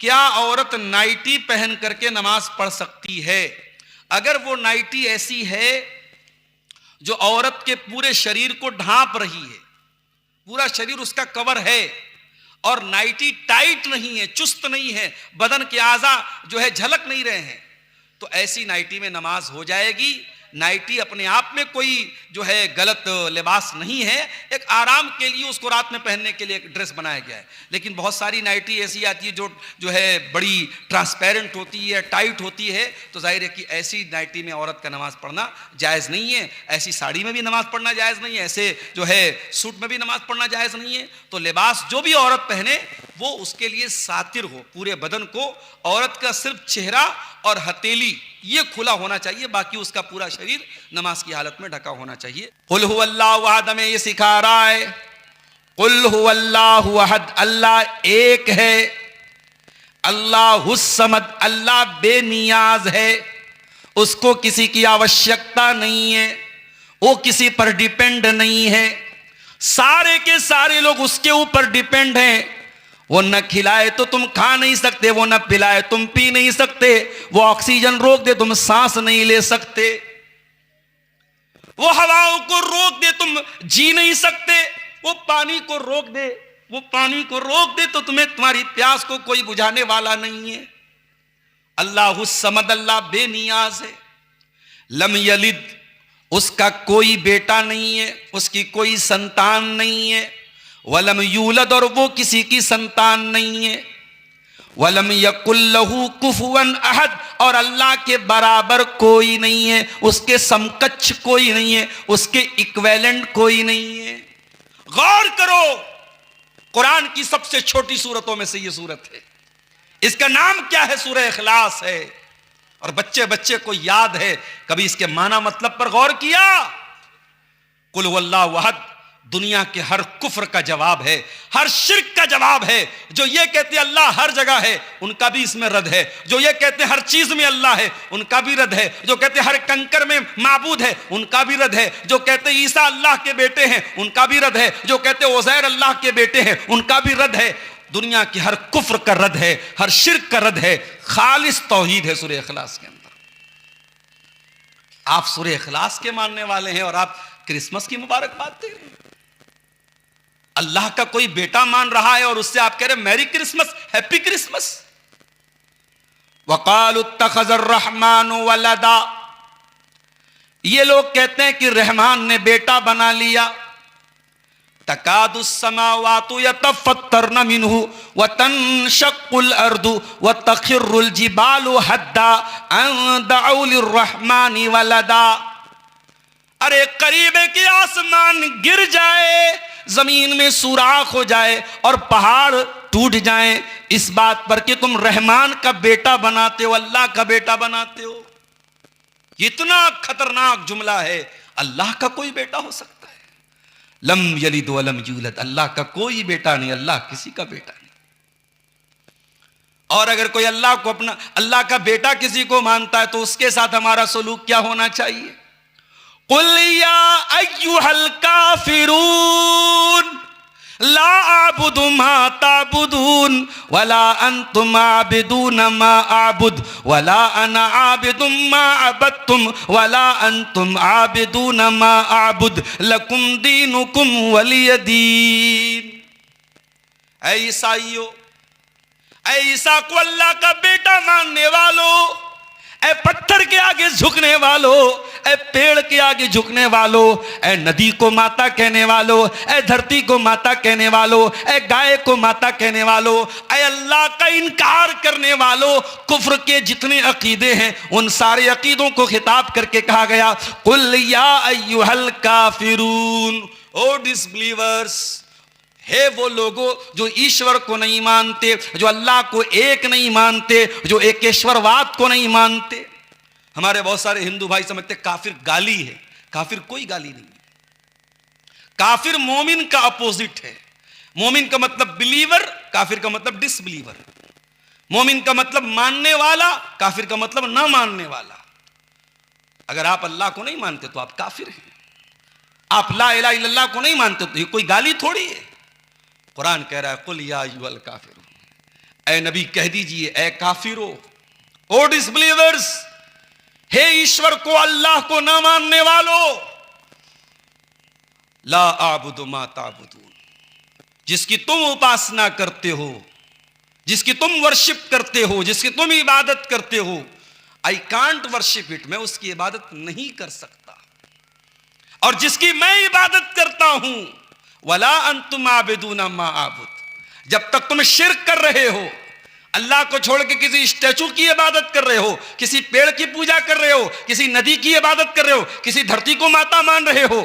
क्या औरत नाइटी पहन करके नमाज पढ़ सकती है? अगर वो नाइटी ऐसी है जो औरत के पूरे शरीर को ढांप रही है, पूरा शरीर उसका कवर है, और नाइटी टाइट नहीं है, चुस्त नहीं है, बदन के आज़ा जो है झलक नहीं रहे हैं, तो ऐसी नाइटी में नमाज हो जाएगी। नाइटी अपने आप में कोई जो है गलत लिबास नहीं है, एक आराम के लिए उसको रात में पहनने के लिए एक ड्रेस बनाया गया है। लेकिन बहुत सारी नाइटी ऐसी आती है जो है बड़ी ट्रांसपेरेंट होती है, टाइट होती है, तो जाहिर है कि ऐसी नाइटी में औरत का नमाज पढ़ना जायज़ नहीं है। ऐसी साड़ी में भी नमाज पढ़ना जायज़ नहीं है, ऐसे जो है सूट में भी नमाज पढ़ना जायज़ नहीं है। तो लिबास जो भी औरत पहने वो उसके लिए सातिर हो, पूरे बदन को, औरत का सिर्फ चेहरा और हथेली ये खुला होना चाहिए, बाकी उसका पूरा शरीर नमाज की हालत में ढका होना चाहिए। कुल हुवल्लाहु अहद में ये सिखा रहा है, कुल हुवल्लाहु अहद, अल्लाह एक है, अल्लाहुस समद, अल्लाह बेनियाज है, उसको किसी की आवश्यकता नहीं है, वो किसी पर डिपेंड नहीं है, सारे के सारे लोग उसके ऊपर डिपेंड हैं। वो न खिलाए तो तुम खा नहीं सकते, वो न पिलाए तुम पी नहीं सकते, वो ऑक्सीजन रोक दे तुम सांस नहीं ले सकते, वो हवाओं को रोक दे तुम जी नहीं सकते, वो पानी को रोक दे, वो पानी को रोक दे तो तुम्हें तुम्हारी प्यास को कोई बुझाने वाला नहीं है। अल्लाहुस समद, अल्लाह बेनियाज है। लम यलिद, उसका कोई बेटा नहीं है, उसकी कोई संतान नहीं है। वलम यूलद, और वो किसी की संतान नहीं है। वलम यकुल लहू कुफुवन अहद, और अल्लाह के बराबर कोई नहीं है, उसके समकक्ष कोई नहीं है, उसके इक्विवेलेंट कोई नहीं है। गौर करो, कुरान की सबसे छोटी सूरतों में से ये सूरत है, इसका नाम क्या है? सूरह इखलास है। और बच्चे बच्चे को याद है, कभी इसके माना मतलब पर गौर किया? कुल हुवल्लाहु अहद दुनिया के हर कुफ्र का जवाब है, हर शिर्क का जवाब है। जो ये कहते हैं अल्लाह हर जगह है, उनका भी इसमें रद्द है। जो ये कहते हैं हर चीज में अल्लाह है, उनका भी रद्द है। जो कहते हैं हर कंकर में माबूद है, उनका भी रद्द है। जो कहते हैं ईसा अल्लाह के बेटे हैं, उनका भी रद्द है। जो कहते हैं उज़ैर अल्लाह के बेटे हैं, उनका भी रद्द है। दुनिया की हर कुफ्र का रद्द है, हर शिर्क का रद्द है। खालिस तौहीद है सूरह इखलास के अंदर। आप सूरह इखलास के मानने वाले हैं और आप क्रिसमस की मुबारकबाद दे रहे हैं। अल्लाह का कोई बेटा मान रहा है और उससे आप कह रहे मैरी क्रिसमस, हैप्पी क्रिसमस। वक़ालु इत्तख़ज़र रहमानु वलदा, ये लोग कहते हैं कि रहमान ने बेटा बना लिया। तकादुस समावातु यतफ़त्तरन मिन्हु व तनशक़्क़ुल अर्दु व तख़िर्रुल जिबालु हद्दा अन दअउ लिर्रहमानि वलदा। अरे करीब है कि आसमान गिर जाए, जमीन में सुराख हो जाए और पहाड़ टूट जाए इस बात पर कि तुम रहमान का बेटा बनाते हो, अल्लाह का बेटा बनाते हो। इतना खतरनाक जुमला है, अल्लाह का कोई बेटा हो सकता है? लम यलिद वलम यूलद, अल्लाह का कोई बेटा नहीं, अल्लाह किसी का बेटा नहीं। और अगर कोई अल्लाह को अपना अल्लाह का बेटा किसी को मानता है तो उसके साथ हमारा सलूक क्या होना चाहिए? कुल या अय्युहल काफिरून ला आबुदु मा ताबुदून वला अंतुम आबिदून मा आबुद वला अना आबिदुम मा अबदतुम वला अंतुम आबिदून मा आबुद लकुम दीनुकुम वलिय दीन। ऐ ईसाइयों, ऐ ईसा को अल्लाह का बेटा मानने वालों, ऐ पत्थर के आगे झुकने वालों, ऐ पेड़ के आगे झुकने वालों, ऐ नदी को माता कहने वालों, ऐ धरती को माता कहने वालों, ऐ गाय को माता कहने वालों, ऐ अल्लाह का इनकार करने वालों, कुफ्र के जितने अकीदे हैं उन सारे अकीदों को खिताब करके कहा गया कुल या अय्युहल काफिरून, ओ डिसबिलीवर्स, हे वो लोगों जो ईश्वर को नहीं मानते, जो अल्लाह को एक नहीं मानते, जो एकेश्वरवाद को नहीं मानते। हमारे बहुत सारे हिंदू भाई समझते काफिर गाली है, काफिर कोई गाली नहीं है। काफिर मोमिन का अपोजिट है। मोमिन का मतलब बिलीवर, काफिर का मतलब डिसबिलीवर। मोमिन का मतलब मानने वाला, काफिर का मतलब ना मानने वाला। अगर आप अल्लाह को नहीं मानते तो आप काफिर हैं। आप ला इलाहा इल्लल्लाह को नहीं मानते तो ये कोई गाली थोड़ी है। कुरान कह रहा है कुल या अय्युहल काफिरून, ए नबी कह दीजिए, ए काफिरो, ओ डिसबिलीवर्स, हे ईश्वर को, अल्लाह को ना मानने वालों, ला आबुदु मा ताबुदून, जिसकी तुम उपासना करते हो, जिसकी तुम वर्शिप करते हो, जिसकी तुम इबादत करते हो, आई कांट वर्शिप इट, मैं उसकी इबादत नहीं कर सकता। और जिसकी मैं इबादत करता हूं, वला अंतुम आबिदून मा आबुद, जब तक तुम शिर्क कर रहे हो, अल्लाह को छोड़ के किसी स्टैचू की इबादत कर रहे हो, किसी पेड़ की पूजा कर रहे हो, किसी नदी की इबादत कर रहे हो, किसी धरती को माता मान रहे हो,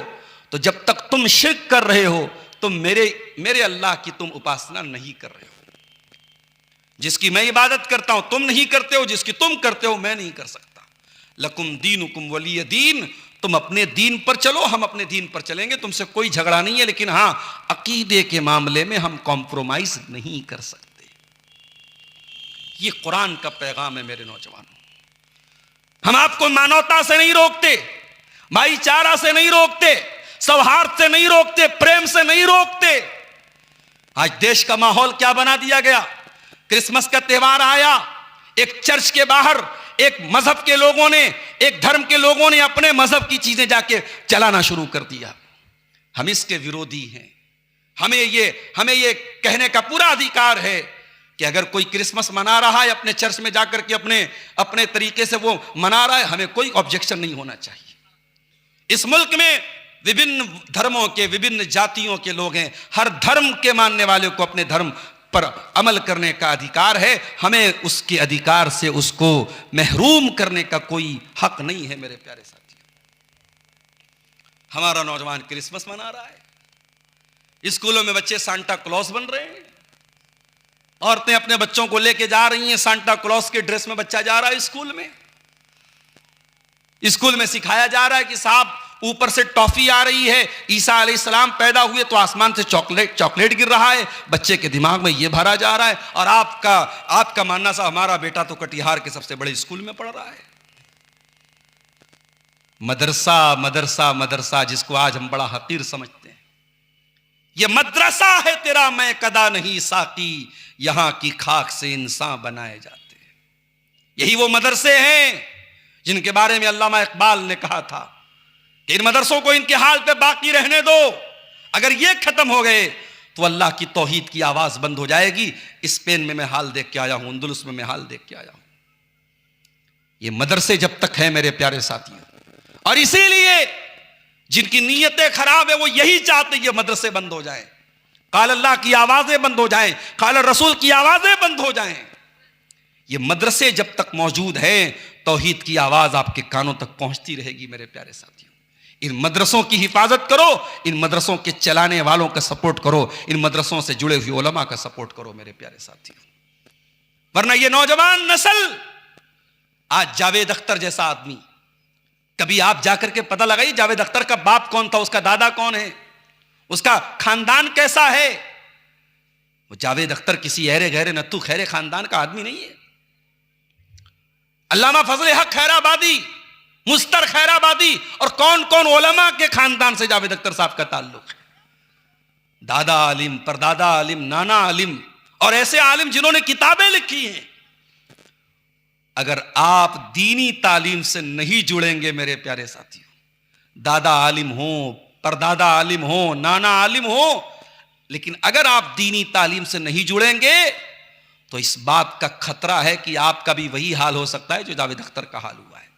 तो जब तक तुम शिर्क कर रहे हो, तुम मेरे अल्लाह की तुम उपासना नहीं कर रहे हो। जिसकी मैं इबादत करता हूं तुम नहीं करते हो, जिसकी तुम करते हो मैं नहीं कर सकता। लकुम दीनुकुम वलिय दीन, तुम अपने दीन पर चलो, हम अपने दीन पर चलेंगे, तुमसे कोई झगड़ा नहीं है, लेकिन हां, अकीदे के मामले में हम कॉम्प्रोमाइज नहीं कर सकते। ये कुरान का पैगाम है मेरे नौजवानों। हम आपको मानवता से नहीं रोकते, भाईचारा से नहीं रोकते, सौहार्द से नहीं रोकते, प्रेम से नहीं रोकते। आज देश का माहौल क्या बना दिया गया। क्रिसमस का त्योहार आया, एक चर्च के बाहर एक मजहब के लोगों ने, एक धर्म के लोगों ने अपने मजहब की चीजें जाके चलाना शुरू कर दिया। हम इसके विरोधी हैं। हमें ये कहने का पूरा अधिकार है कि अगर कोई क्रिसमस मना रहा है अपने चर्च में जाकर के अपने तरीके से वो मना रहा है, हमें कोई ऑब्जेक्शन नहीं होना चाहिए। इस मुल्क में विभिन्न धर्मों के, विभिन्न जातियों के लोग हैं। हर धर्म के मानने वाले को अपने धर्म पर अमल करने का अधिकार है। हमें उसके अधिकार से उसको महरूम करने का कोई हक नहीं है। मेरे प्यारे साथियों, हमारा नौजवान क्रिसमस मना रहा है, स्कूलों में बच्चे सांता क्लॉस बन रहे हैं, औरतें अपने बच्चों को लेके जा रही हैं, सांता क्लॉस के ड्रेस में बच्चा जा रहा है स्कूल में। स्कूल में सिखाया जा रहा है कि साहब ऊपर से टॉफी आ रही है, ईसा अलैहिस्सलाम पैदा हुए तो आसमान से चॉकलेट गिर रहा है, बच्चे के दिमाग में यह भरा जा रहा है। और आपका मानना सा हमारा बेटा तो कटिहार के सबसे बड़े स्कूल में पढ़ रहा है। मदरसा मदरसा मदरसा, जिसको आज हम बड़ा हकीर समझते हैं, यह मदरसा है तेरा, मैं कदा नहीं साकी, यहां की खाक से इंसान बनाए जाते हैं। यही वो मदरसे हैं जिनके बारे में अल्लामा इकबाल ने कहा था कि इन मदरसों को इनके हाल पे बाकी रहने दो, अगर ये खत्म हो गए तो अल्लाह की तौहीद की आवाज बंद हो जाएगी। स्पेन में मैं हाल देख के आया हूं, अंदलुस में मैं हाल देख के आया हूं। ये मदरसे जब तक है मेरे प्यारे साथियों, और इसीलिए जिनकी नीयतें खराब है वो यही चाहते ये मदरसे बंद हो जाएं, काल अल्लाह की आवाजें बंद हो जाएं, काल रसूल की आवाजें बंद हो जाएं। ये मदरसे जब तक मौजूद हैं, तौहीद की आवाज आपके कानों तक पहुंचती रहेगी। मेरे प्यारे साथियों, इन मदरसों की हिफाजत करो, इन मदरसों के चलाने वालों का सपोर्ट करो, इन मदरसों से जुड़े हुए उलमा का सपोर्ट करो मेरे प्यारे साथियों। वरना ये नौजवान नस्ल, आज जावेद अख्तर जैसा आदमी, कभी आप जाकर के पता लगाइए जावेद अख्तर का बाप कौन था, उसका दादा कौन है, उसका खानदान कैसा है। वो जावेद अख्तर किसी ऐरे गहरे नत्तू खैरे खानदान का आदमी नहीं है। अल्लामा फजल हक खैराबादी, मुस्तर खैराबादी और कौन कौन उलमा के खानदान से जावेद अख्तर साहब का ताल्लुक है। दादा आलिम, परदादा आलिम, नाना आलिम, और ऐसे आलिम जिन्होंने किताबें लिखी हैं। अगर आप दीनी तालीम से नहीं जुड़ेंगे मेरे प्यारे साथियों, दादा आलिम हो, परदादा आलिम हो, नाना आलिम हो, लेकिन अगर आप दीनी तालीम से नहीं जुड़ेंगे तो इस बात का खतरा है कि आपका भी वही हाल हो सकता है जो जावेद अख्तर का हाल हुआ है।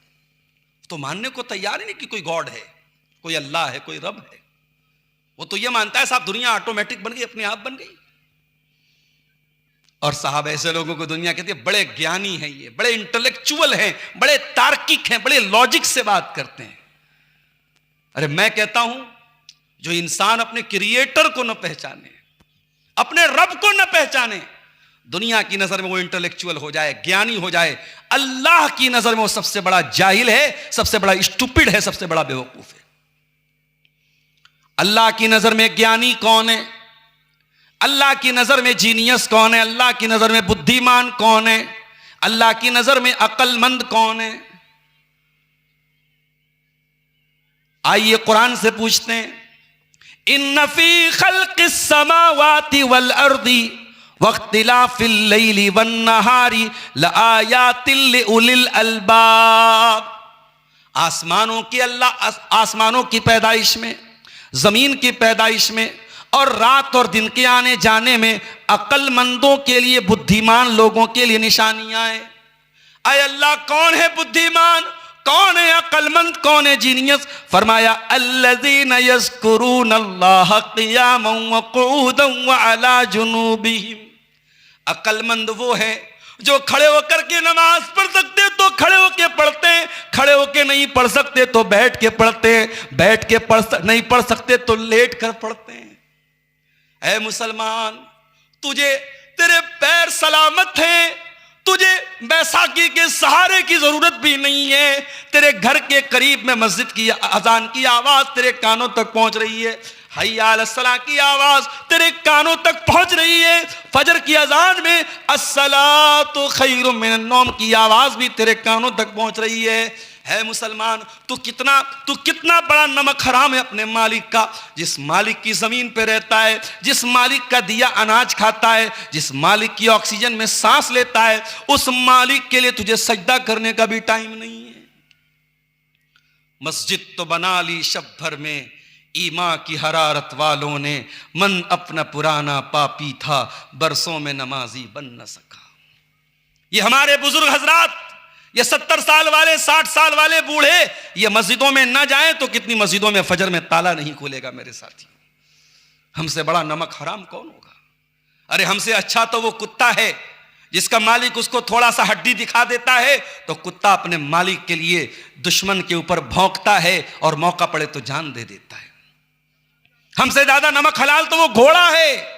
तो मानने को तैयार ही नहीं कि कोई गॉड है, कोई अल्लाह है, कोई रब है। वो तो ये मानता है साहब दुनिया ऑटोमेटिक बन गई, अपने आप बन गई। और साहब ऐसे लोगों को दुनिया कहती है बड़े ज्ञानी हैं, ये बड़े इंटेलेक्चुअल हैं, बड़े तार्किक हैं, बड़े लॉजिक से बात करते हैं। अरे मैं कहता हूं जो इंसान अपने क्रिएटर को न पहचाने, अपने रब को न पहचाने, दुनिया की नजर में वो इंटेलेक्चुअल हो जाए, ज्ञानी हो जाए, अल्लाह की नजर में वो सबसे बड़ा जाहिल है, सबसे बड़ा स्टूपिड है, सबसे बड़ा बेवकूफ है। अल्लाह की नजर में ज्ञानी कौन है, अल्लाह की नजर में जीनियस कौन है, अल्लाह की नजर में बुद्धिमान कौन है, अल्लाह की नजर में अक्लमंद कौन है। आइए कुरान से पूछते हैं, इन्ना फी खल्क़िस समावाति वल अर्दी वख्तिलाफिल लैली वन नहारी लआयातिल लिउलिल अलबाब। आसमानों की पैदाइश में, जमीन की पैदाइश में और रात और दिन के आने जाने में अक्लमंदों के लिए, बुद्धिमान लोगों के लिए निशानियां हैं। अय अल्लाह, कौन है बुद्धिमान, कौन है अक्लमंद, कौन है जीनियस? फरमाया अल्लज़ीना यज़्कुरूनल्लाह क़ियामन व क़ुऊदन व अला जुनूबिहिम। अक्लमंद वो है जो खड़े होकर के नमाज पढ़ सकते तो खड़े होके पढ़ते हैं, खड़े होके नहीं पढ़ सकते तो बैठ के पढ़ते हैं, बैठ के नहीं पढ़ सकते तो लेट कर पढ़ते हैं। ऐ मुसलमान, तुझे तेरे पैर सलामत हैं, तुझे बैसाखी के सहारे की जरूरत भी नहीं है। तेरे घर के करीब में मस्जिद की अजान की आवाज तेरे कानों तक पहुंच रही है, हय्या अला सलाह की आवाज तेरे कानों तक पहुंच रही है, फजर की अजान में अस्सलातु खैरुम मिनन नौम की आवाज भी तेरे कानों तक पहुंच रही है मुसलमान, तू कितना बड़ा नमक हराम है अपने मालिक का, जिस मालिक की जमीन पे रहता है, जिस मालिक का दिया अनाज खाता है, जिस मालिक की ऑक्सीजन में सांस लेता है, उस मालिक के लिए तुझे सजदा करने का भी टाइम नहीं है। मस्जिद तो बना ली शब भर में, ईमा की हरारत वालों ने, मन अपना पुराना पापी था, बरसों में नमाजी बन न सका। ये हमारे बुजुर्ग हजरात, ये 70 साल वाले, 60 साल वाले बूढ़े, ये मस्जिदों में ना जाएं तो कितनी मस्जिदों में फजर में ताला नहीं खुलेगा मेरे साथी। हमसे बड़ा नमक हराम कौन होगा? अरे हमसे अच्छा तो वो कुत्ता है जिसका मालिक उसको थोड़ा सा हड्डी दिखा देता है तो कुत्ता अपने मालिक के लिए दुश्मन के ऊपर भौंकता है और मौका पड़े तो जान दे देता है। हमसे ज्यादा नमक हलाल तो वो घोड़ा है।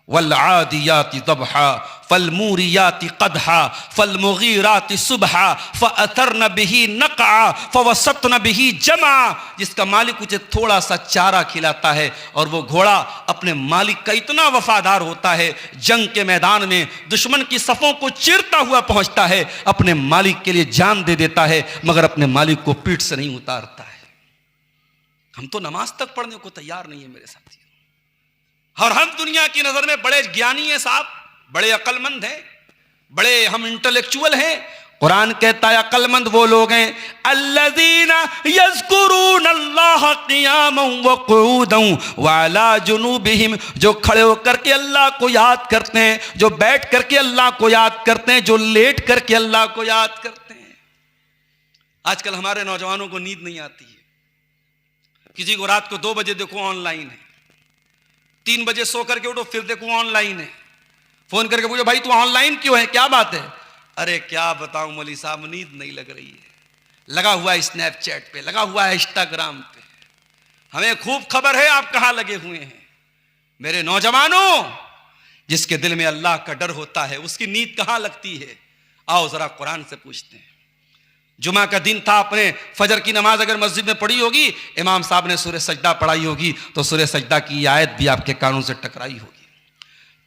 वल आदियाति दबहा फलमूरियाति कदहा फलमुगीराति सुबहा फअतरन बिही नक़आ फवसतन बिही जमा। जिसका मालिक उसे थोड़ा सा चारा खिलाता है और वो घोड़ा अपने मालिक का इतना वफादार होता है, जंग के मैदान में दुश्मन की सफ़ों को चीरता हुआ पहुंचता है, अपने मालिक के लिए जान दे देता है, मगर अपने मालिक को पीठ से नहीं उतारता है। हम तो नमाज तक पढ़ने को तैयार नहीं है मेरे साथियों, और हम दुनिया की नजर में बड़े ज्ञानी हैं साहब, बड़े अक्लमंद हैं, बड़े हम इंटेलेक्चुअल हैं। कुरान कहता है अक्लमंद वो लोग हैं अल्लज़ीना यज़्कुरूनल्लाह क़ियामन व क़ुऊदन व अला जुनूबिहिम, जो खड़े होकर के अल्लाह को याद करते हैं, जो बैठ करके अल्लाह को याद करते हैं, जो लेट करके अल्लाह को याद करते हैं। आजकल हमारे नौजवानों को नींद नहीं आती है, किसी को रात को 2 बजे देखो ऑनलाइन है, 3 बजे सो करके उठो फिर देखो ऑनलाइन है, फोन करके पूछो भाई तू ऑनलाइन क्यों है, क्या बात है? अरे क्या बताऊं मौलवी साहब, नींद नहीं लग रही है, लगा हुआ है स्नैपचैट पे, लगा हुआ है इंस्टाग्राम पे, हमें खूब खबर है आप कहां लगे हुए हैं। मेरे नौजवानों, जिसके दिल में अल्लाह का डर होता है उसकी नींद कहां लगती है? आओ जरा कुरान से पूछते हैं। जुमा का दिन था, अपने फजर की नमाज अगर मस्जिद में पढ़ी होगी, इमाम साहब ने सूरह सजदा पढ़ाई होगी तो सूरह सजदा की आयत भी आपके कानों से टकराई होगी।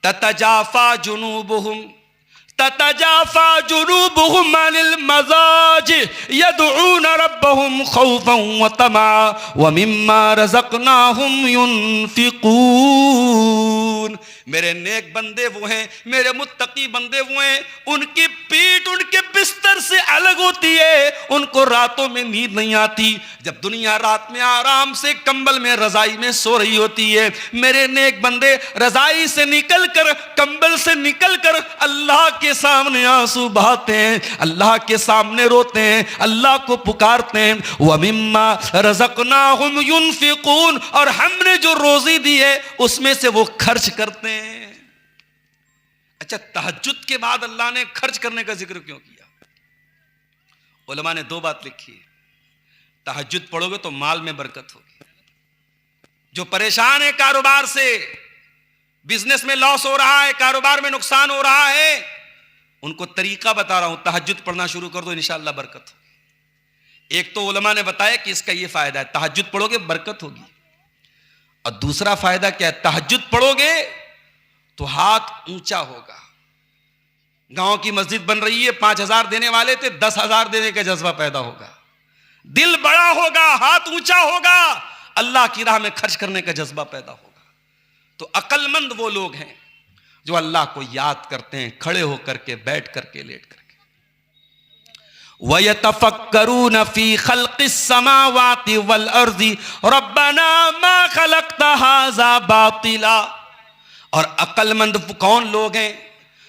ततजाफा जुनूबुहुम अनिल मजाज यदऊन रब्बहुम खौफन व तमा व मिम्मा रज़क़नाहुम युनफिकून। मेरे नेक बंदे वो हैं, मेरे मुत्तकी बंदे वो हैं, उनकी पीठ उनके बिस्तर से अलग होती है, उनको रातों में नींद नहीं आती। जब दुनिया रात में आराम से कंबल में रजाई में सो रही होती है, मेरे नेक बंदे रजाई से निकल कर, कंबल से निकल कर अल्लाह के सामने आंसू बहाते हैं, अल्लाह के सामने रोते हैं, अल्लाह को पुकारते हैं। व मिम्मा रज़क़नाहुम युनफिकून, और हमने जो रोजी दी है उसमें से वो खर्च करते हैं। अच्छा, तहज्जुद के बाद अल्लाह ने खर्च करने का जिक्र क्यों किया? उलमा ने 2 बात लिखी है। तहज्जुद पढ़ोगे तो माल में बरकत होगी। जो परेशान है कारोबार से, बिजनेस में लॉस हो रहा है, कारोबार में नुकसान हो रहा है, उनको तरीका बता रहा हूं, तहज्जुद पढ़ना शुरू कर दो, इंशाअल्लाह बरकत होगी। एक तो उलमा ने बताया कि इसका यह फायदा है, तहज्जुद पढ़ोगे बरकत होगी। और दूसरा फायदा क्या है? तहज्जुद पढ़ोगे तो हाथ ऊंचा होगा। गांव की मस्जिद बन रही है, 5,000 देने वाले थे, 10,000 देने का जज्बा पैदा होगा, दिल बड़ा होगा, हाथ ऊंचा होगा, अल्लाह की राह में खर्च करने का जज्बा पैदा होगा। तो अक्लमंद वो लोग हैं जो अल्लाह को याद करते हैं, खड़े होकर के, बैठ करके, लेट करके। वयतफक्करून फी खल्क़िस समावाति वल अर्ज़ि रब्बना मा खलक़्त हाज़ा बातिला। और अक्लमंद कौन लोग हैं?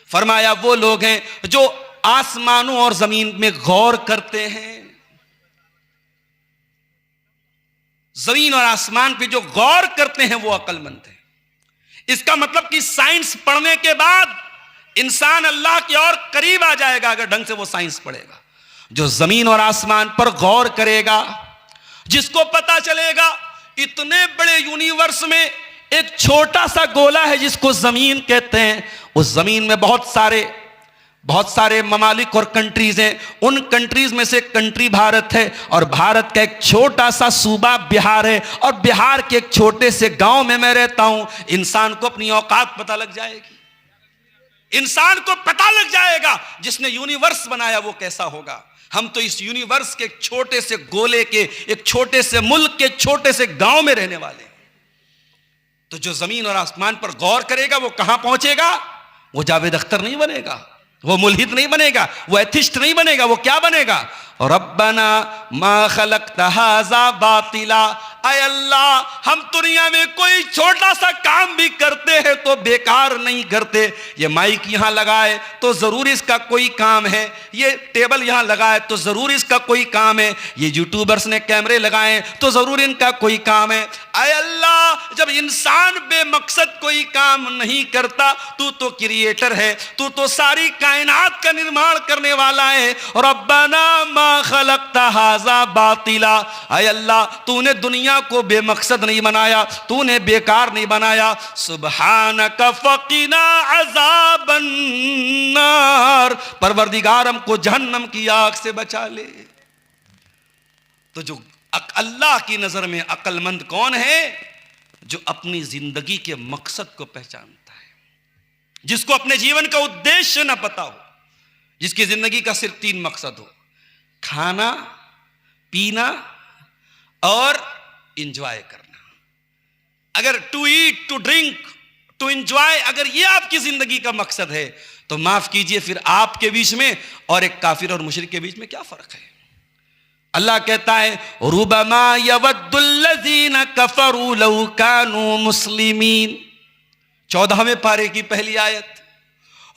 फरमाया वो लोग हैं जो आसमानों और जमीन में गौर करते हैं। जमीन और आसमान पे जो गौर करते हैं वो अक्लमंद है। इसका मतलब कि साइंस पढ़ने के बाद इंसान अल्लाह के और करीब आ जाएगा अगर ढंग से वो साइंस पढ़ेगा। जो जमीन और आसमान पर गौर करेगा, जिसको पता चलेगा इतने बड़े यूनिवर्स में एक छोटा सा गोला है जिसको जमीन कहते हैं, उस जमीन में बहुत सारे ममालिक और कंट्रीज हैं। उन कंट्रीज में से कंट्री भारत है, और भारत का एक छोटा सा सूबा बिहार है, और बिहार के एक छोटे से गांव में मैं रहता हूं। इंसान को अपनी औकात पता लग जाएगी, इंसान को पता लग जाएगा जिसने यूनिवर्स बनाया वो कैसा होगा। हम तो इस यूनिवर्स के छोटे से गोले के, एक छोटे से मुल्क के छोटे से गांव में रहने वाले हैं। तो जो जमीन और आसमान पर गौर करेगा वो कहां पहुंचेगा? वो जावेद अख्तर नहीं बनेगा, वो मुल्हिद नहीं बनेगा, वो एथिस्ट नहीं बनेगा, वो क्या बनेगा? रब्बना मा खलक़्त हाज़ा बातिला। ऐ अल्लाह, हम दुनिया में कोई छोटा सा काम भी करते हैं तो बेकार नहीं करते। ये माइक यहां लगाए तो जरूर इसका कोई काम है, ये टेबल यहां लगाए तो जरूर इसका कोई काम है, ये यूट्यूबर्स ने कैमरे लगाए तो जरूर इनका कोई काम है। ऐ अल्लाह, जब इंसान बेमकसद कोई काम नहीं करता, तू तो क्रिएटर है, तू तो सारी कायनात का निर्माण करने वाला है। रब्बना मा खलक़्त हाज़ा बातिला। ऐ अल्लाह, तूने दुनिया को बेमकसद नहीं बनाया, तूने बेकार नहीं बनाया। सुब्हानक फ़क़िना अज़ाबन नार। परवरदिगार हमको जहन्नम की आग से बचा ले। तो जो अल्लाह की नजर में अक्लमंद कौन है? जो अपनी जिंदगी के मकसद को पहचानता है, जिसको अपने जीवन का उद्देश्य ना पता हो, जिसकी जिंदगी का सिर्फ 3 मकसद हो: खाना, पीना और इंजॉय करना। अगर to eat, to drink, to enjoy, अगर ये आपकी जिंदगी का मकसद है तो माफ कीजिए, फिर आपके बीच में और एक काफिर और मुशरिक के बीच में क्या फर्क है? अल्लाह कहता है रुबमा यवद्दुल्लज़ीना कफरू लौ कानू मुस्लिमीन। 14वें पारे की पहली आयत।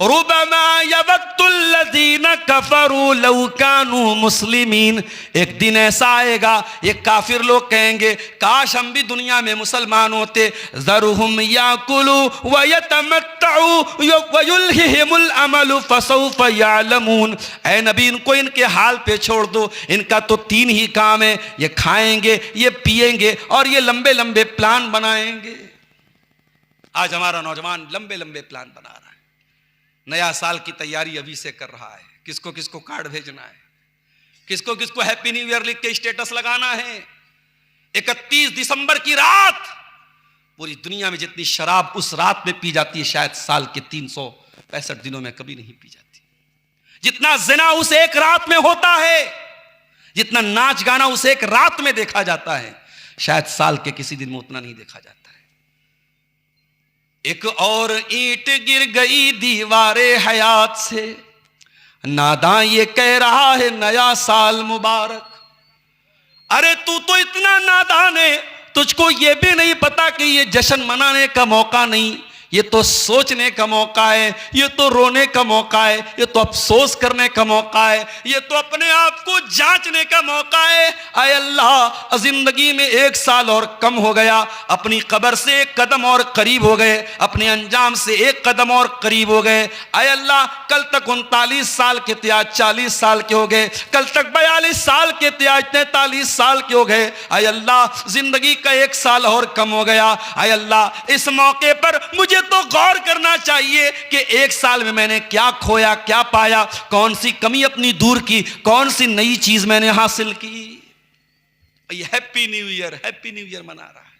रुबमा यवद्दुल्लज़ीना कफरू लौ कानू मुस्लिमीन। एक दिन ऐसा आएगा, ये काफिर लोग कहेंगे काश हम भी दुनिया में मुसलमान होते। ज़रुहुम याकुलू व यतमत्तउ व युल्हिहिमुल अमलु फसौफ यअलमून। ऐ नबी, इनको इनके हाल पे छोड़ दो, इनका तो 3 ही काम है, ये खाएंगे, ये पिएंगे और ये लंबे लंबे प्लान बनाएंगे। आज हमारा नौजवान लंबे लंबे प्लान बना रहा है, नया साल की तैयारी अभी से कर रहा है, किसको किसको कार्ड भेजना है, किसको किसको हैप्पी न्यू ईयर लिख के स्टेटस लगाना है। 31 दिसंबर की रात पूरी दुनिया में जितनी शराब उस रात में पी जाती है, शायद साल के 365 दिनों में कभी नहीं पी जाती। जितना जिना उस एक रात में होता है, जितना नाच गाना उस एक रात में देखा जाता है, शायद साल के किसी दिन में उतना नहीं देखा जाता है। एक और ईंट गिर गई दीवारे हयात से, नादां ये कह रहा है नया साल मुबारक। अरे तू तो इतना नादान है, तुझको ये भी नहीं पता कि ये जश्न मनाने का मौका नहीं, ये तो सोचने का मौका है, ये तो रोने का मौका है, ये तो अफसोस करने का मौका है, ये तो अपने आप को जांचने का मौका है। आय अल्लाह, जिंदगी में 1 साल और कम हो गया, अपनी कब्र से 1 कदम और करीब हो गए, अपने अंजाम से 1 कदम और करीब हो गए। आय अल्लाह, कल तक 39 साल के थे, आज 40 साल के हो गए, कल तक 42 साल के थे, आज 43 साल के हो गए। आय अल्लाह, जिंदगी का 1 साल और कम हो गया। आय अल्लाह, इस मौके पर मुझे तो गौर करना चाहिए कि 1 साल में मैंने क्या खोया, क्या पाया, कौन सी कमी अपनी दूर की, कौन सी नई चीज मैंने हासिल की। ये हैप्पी न्यू ईयर मना रहा है।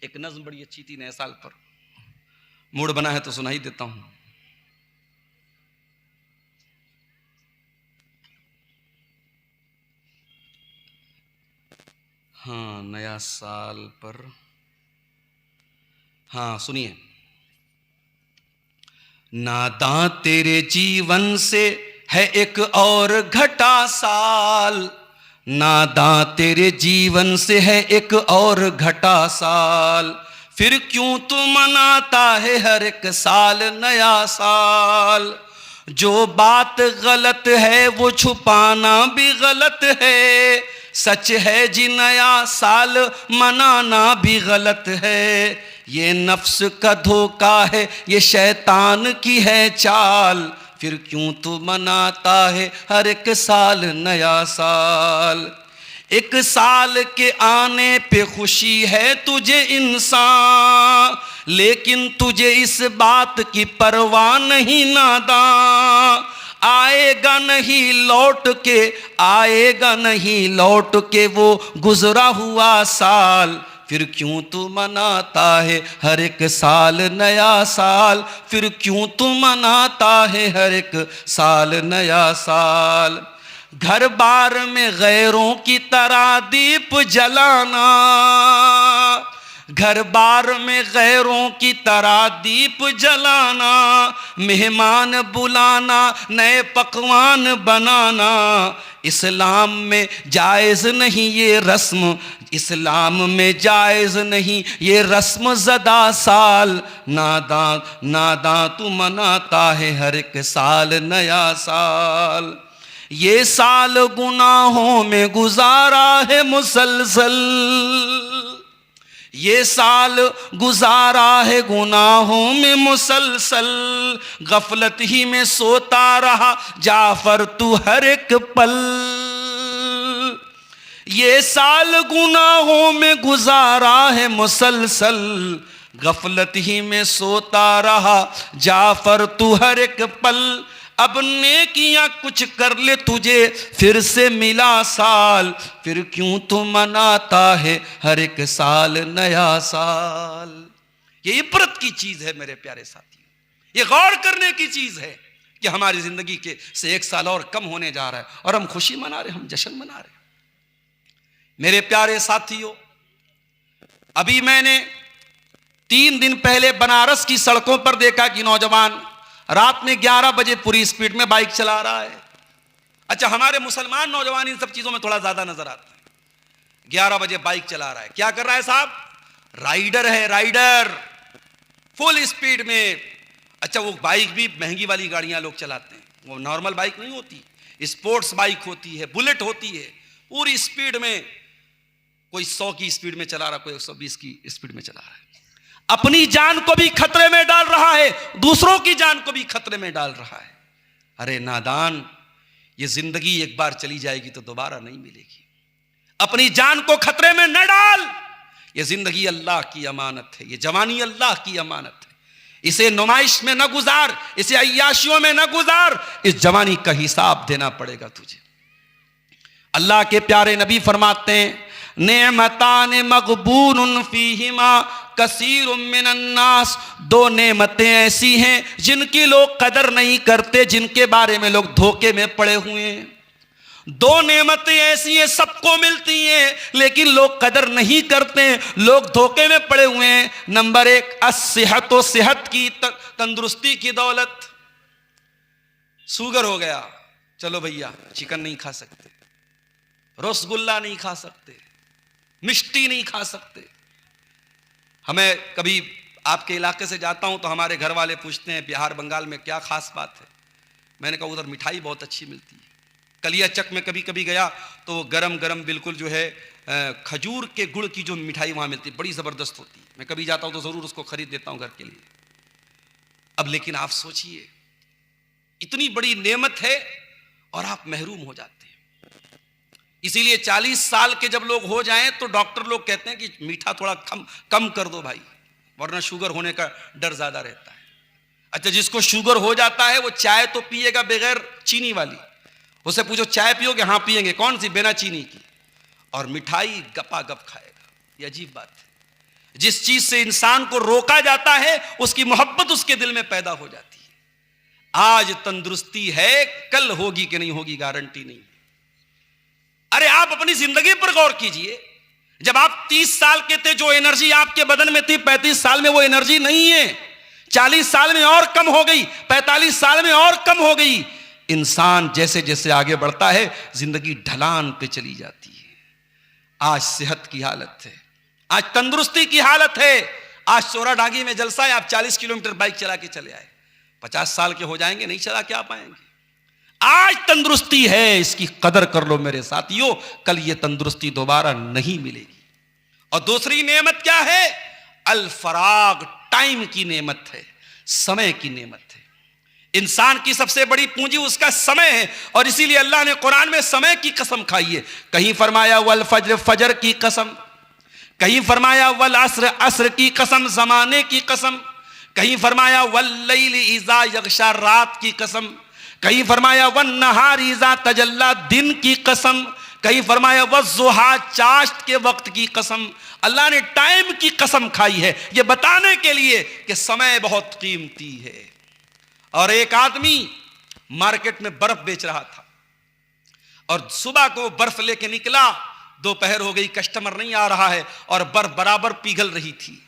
एक नज्म बड़ी अच्छी थी नए साल पर, मूड बना है तो सुनाई देता हूं। हाँ, नया साल पर, हाँ सुनिए। नादां तेरे जीवन से है एक और घटा साल, नादां तेरे जीवन से है एक और घटा साल, फिर क्यों तू मनाता है हर एक साल नया साल। जो बात गलत है वो छुपाना भी गलत है, सच है जी नया साल मनाना भी गलत है। ये नफ्स का धोखा है, ये शैतान की है चाल, फिर क्यों तू मनाता है हर एक साल नया साल। एक साल के आने पे खुशी है तुझे इंसान, लेकिन तुझे इस बात की परवाह नहीं नादां। आएगा नहीं लौट के, आएगा नहीं लौट के वो गुजरा हुआ साल, फिर क्यों तू मनाता है हर एक साल नया साल, फिर क्यों तू मनाता है हर एक साल नया साल। घर बार में गैरों की तरह दीप जलाना, घर बार में गैरों की तरह दीप जलाना, मेहमान बुलाना नए पकवान बनाना, इस्लाम में जायज़ नहीं ये रस्म, इस्लाम में जायज़ नहीं ये रस्म ज़दा साल। नादां नादां तू मनाता है हर एक साल नया साल। ये साल गुनाहों में गुजारा है मुसलसल, ये साल गुजारा है गुनाहों में मुसलसल, गफलत ही में सोता रहा जाफर तू हर एक पल। ये साल गुनाहों में गुजारा है मुसलसल, गफलत ही में सोता रहा जाफर तू हर एक पल। अब नेकियां कुछ कर ले तुझे फिर से मिला साल, फिर क्यों तू मनाता है हर एक साल नया साल। ये इबरत की चीज है मेरे प्यारे साथियों, ये गौर करने की चीज है कि हमारी जिंदगी के से एक साल और कम होने जा रहा है और हम खुशी मना रहे, हम जश्न मना रहे। मेरे प्यारे साथियों, अभी मैंने 3 दिन पहले बनारस की सड़कों पर देखा कि नौजवान रात में 11 बजे पूरी स्पीड में बाइक चला रहा है। अच्छा, हमारे मुसलमान नौजवान इन सब चीजों में थोड़ा ज्यादा नजर आता है। 11 बजे बाइक चला रहा है, क्या कर रहा है साहब? राइडर है, राइडर, फुल स्पीड में। अच्छा, वो बाइक भी महंगी वाली गाड़ियां लोग चलाते हैं, वो नॉर्मल बाइक नहीं होती, स्पोर्ट्स बाइक होती है, बुलेट होती है, पूरी स्पीड में। कोई 100 की स्पीड में चला रहा, कोई 120 की स्पीड में चला रहा है। अपनी जान को भी खतरे में डाल रहा है, दूसरों की जान को भी खतरे में डाल रहा है। अरे नादान, ये जिंदगी एक बार चली जाएगी तो दोबारा नहीं मिलेगी। अपनी जान को खतरे में न डाल। ये जिंदगी अल्लाह की अमानत है, ये जवानी अल्लाह की अमानत है। इसे नुमाइश में न गुजार, इसे अय्याशियों में न गुजार, इस जवानी का हिसाब देना पड़ेगा तुझे। अल्लाह के प्यारे नबी फरमाते हैं, नेमतान मगबूनुन फीहिमा कसीरुम मिनन नास। 2 नेमतें ऐसी हैं जिनकी लोग कदर नहीं करते, जिनके बारे में लोग धोखे में पड़े हुए हैं। 2 नेमतें ऐसी हैं, सबको मिलती हैं लेकिन लोग कदर नहीं करते, लोग धोखे में पड़े हुए हैं। नंबर 1 अस्सेहत, सेहत की तंदुरुस्ती की दौलत। शुगर हो गया, चलो भैया चिकन नहीं खा सकते, रसगुल्ला नहीं खा सकते, मिष्टी नहीं खा सकते। हमें कभी आपके इलाके से जाता हूं तो हमारे घर वाले पूछते हैं बिहार बंगाल में क्या खास बात है। मैंने कहा उधर मिठाई बहुत अच्छी मिलती है। कलिया चक में कभी कभी गया तो गरम गरम बिल्कुल जो है खजूर के गुड़ की जो मिठाई वहां मिलती है, बड़ी ज़बरदस्त होती है। मैं कभी जाता हूं तो ज़रूर उसको खरीद देता हूं घर के लिए। अब लेकिन आप सोचिए, इतनी बड़ी नेमत है और आप महरूम हो जाते हैं। इसीलिए 40 साल के जब लोग हो जाएं तो डॉक्टर लोग कहते हैं कि मीठा थोड़ा कम कर दो भाई, वरना शुगर होने का डर ज्यादा रहता है। अच्छा, जिसको शुगर हो जाता है वो चाय तो पिएगा बगैर चीनी वाली, उससे पूछो चाय पियोगे? हाँ पिएंगे। कौन सी? बिना चीनी की। और मिठाई गपा गप खाएगा। ये अजीब बात है। जिस चीज से इंसान को रोका जाता है उसकी मोहब्बत उसके दिल में पैदा हो जाती है। आज तंदुरुस्ती है, कल होगी कि नहीं होगी गारंटी नहीं। अरे आप अपनी जिंदगी पर गौर कीजिए। जब आप 30 साल के थे, जो एनर्जी आपके बदन में थी, 35 साल में वो एनर्जी नहीं है। 40 साल में और कम हो गई, 45 साल में और कम हो गई। इंसान जैसे जैसे आगे बढ़ता है जिंदगी ढलान पे चली जाती है। आज सेहत की हालत है, आज तंदुरुस्ती की हालत है। आज चोराडांगी में जलसा है, आप 40 किलोमीटर बाइक चला के चले आए, 50 साल के हो जाएंगे, नहीं चला के आ पाएंगे। आज तंदुरुस्ती है, इसकी कदर कर लो मेरे साथियों, कल ये तंदुरुस्ती दोबारा नहीं मिलेगी। और दूसरी नेमत क्या है? अल फराग, टाइम की नेमत है, समय की नेमत है। इंसान की सबसे बड़ी पूंजी उसका समय है, और इसीलिए अल्लाह ने कुरान में समय की कसम खाई है। कहीं फरमाया वल फज्र, फजर की कसम, कहीं फरमाया वल अस्र, अस्र की कसम, जमाने की कसम, कहीं फरमाया वल लैली इज़ा यग़शा, रात की कसम, कहीं फरमाया वन नहारी इज़ा तजल्ला, दिन की कसम, कहीं फरमाया वज़्ज़ुहा, चाश्त के वक्त की कसम। अल्लाह ने टाइम की कसम खाई है, यह बताने के लिए कि समय बहुत कीमती है। और एक आदमी मार्केट में बर्फ बेच रहा था, और सुबह को बर्फ लेके निकला, दोपहर हो गई, कस्टमर नहीं आ रहा है, और बर्फ बराबर पिघल रही थी।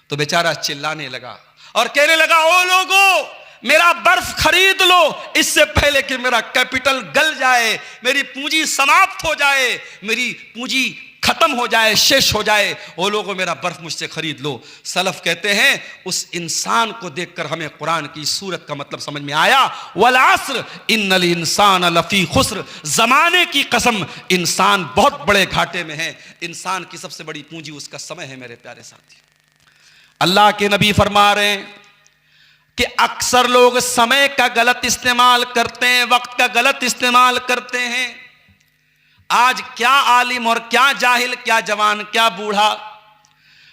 तो बेचारा चिल्लाने लगा और कहने लगा, ओ लोगों, मेरा बर्फ खरीद लो, इससे पहले कि मेरा कैपिटल गल जाए, मेरी पूंजी समाप्त हो जाए, मेरी पूंजी खत्म हो जाए, शेष हो जाए, वो लोगों मेरा बर्फ मुझसे खरीद लो। सलफ कहते हैं उस इंसान को देखकर हमें कुरान की सूरत का मतलब समझ में आया, वल अस्र इन्नल इंसान लफी खुस्र, जमाने की कसम, इंसान बहुत बड़े घाटे में है। इंसान की सबसे बड़ी पूंजी उसका समय है। मेरे प्यारे साथी, अल्लाह के नबी फरमा रहे हैं कि अक्सर लोग समय का गलत इस्तेमाल करते हैं, वक्त का गलत इस्तेमाल करते हैं। आज क्या आलिम और क्या जाहिल, क्या जवान क्या बूढ़ा,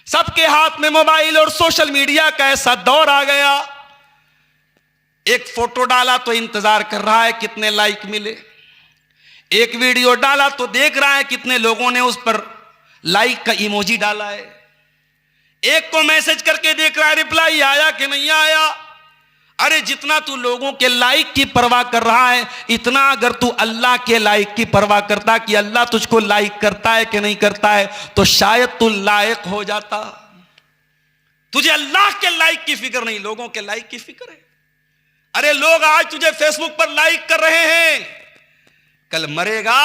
सबके हाथ में मोबाइल और सोशल मीडिया का ऐसा दौर आ गया। एक फोटो डाला तो इंतजार कर रहा है कितने लाइक मिले, एक वीडियो डाला तो देख रहा है कितने लोगों ने उस पर लाइक का इमोजी डाला है, एक को मैसेज करके देख रहा है रिप्लाई आया कि नहीं आया। अरे जितना तू लोगों के लाइक की परवाह कर रहा है, इतना अगर तू अल्लाह के लाइक की परवाह करता कि अल्लाह तुझको लाइक करता है कि नहीं करता है, तो शायद तू लायक हो जाता। तुझे अल्लाह के लाइक की फिक्र नहीं, लोगों के लाइक की फिक्र है। अरे लोग आज तुझे फेसबुक पर लाइक कर रहे हैं, कल मरेगा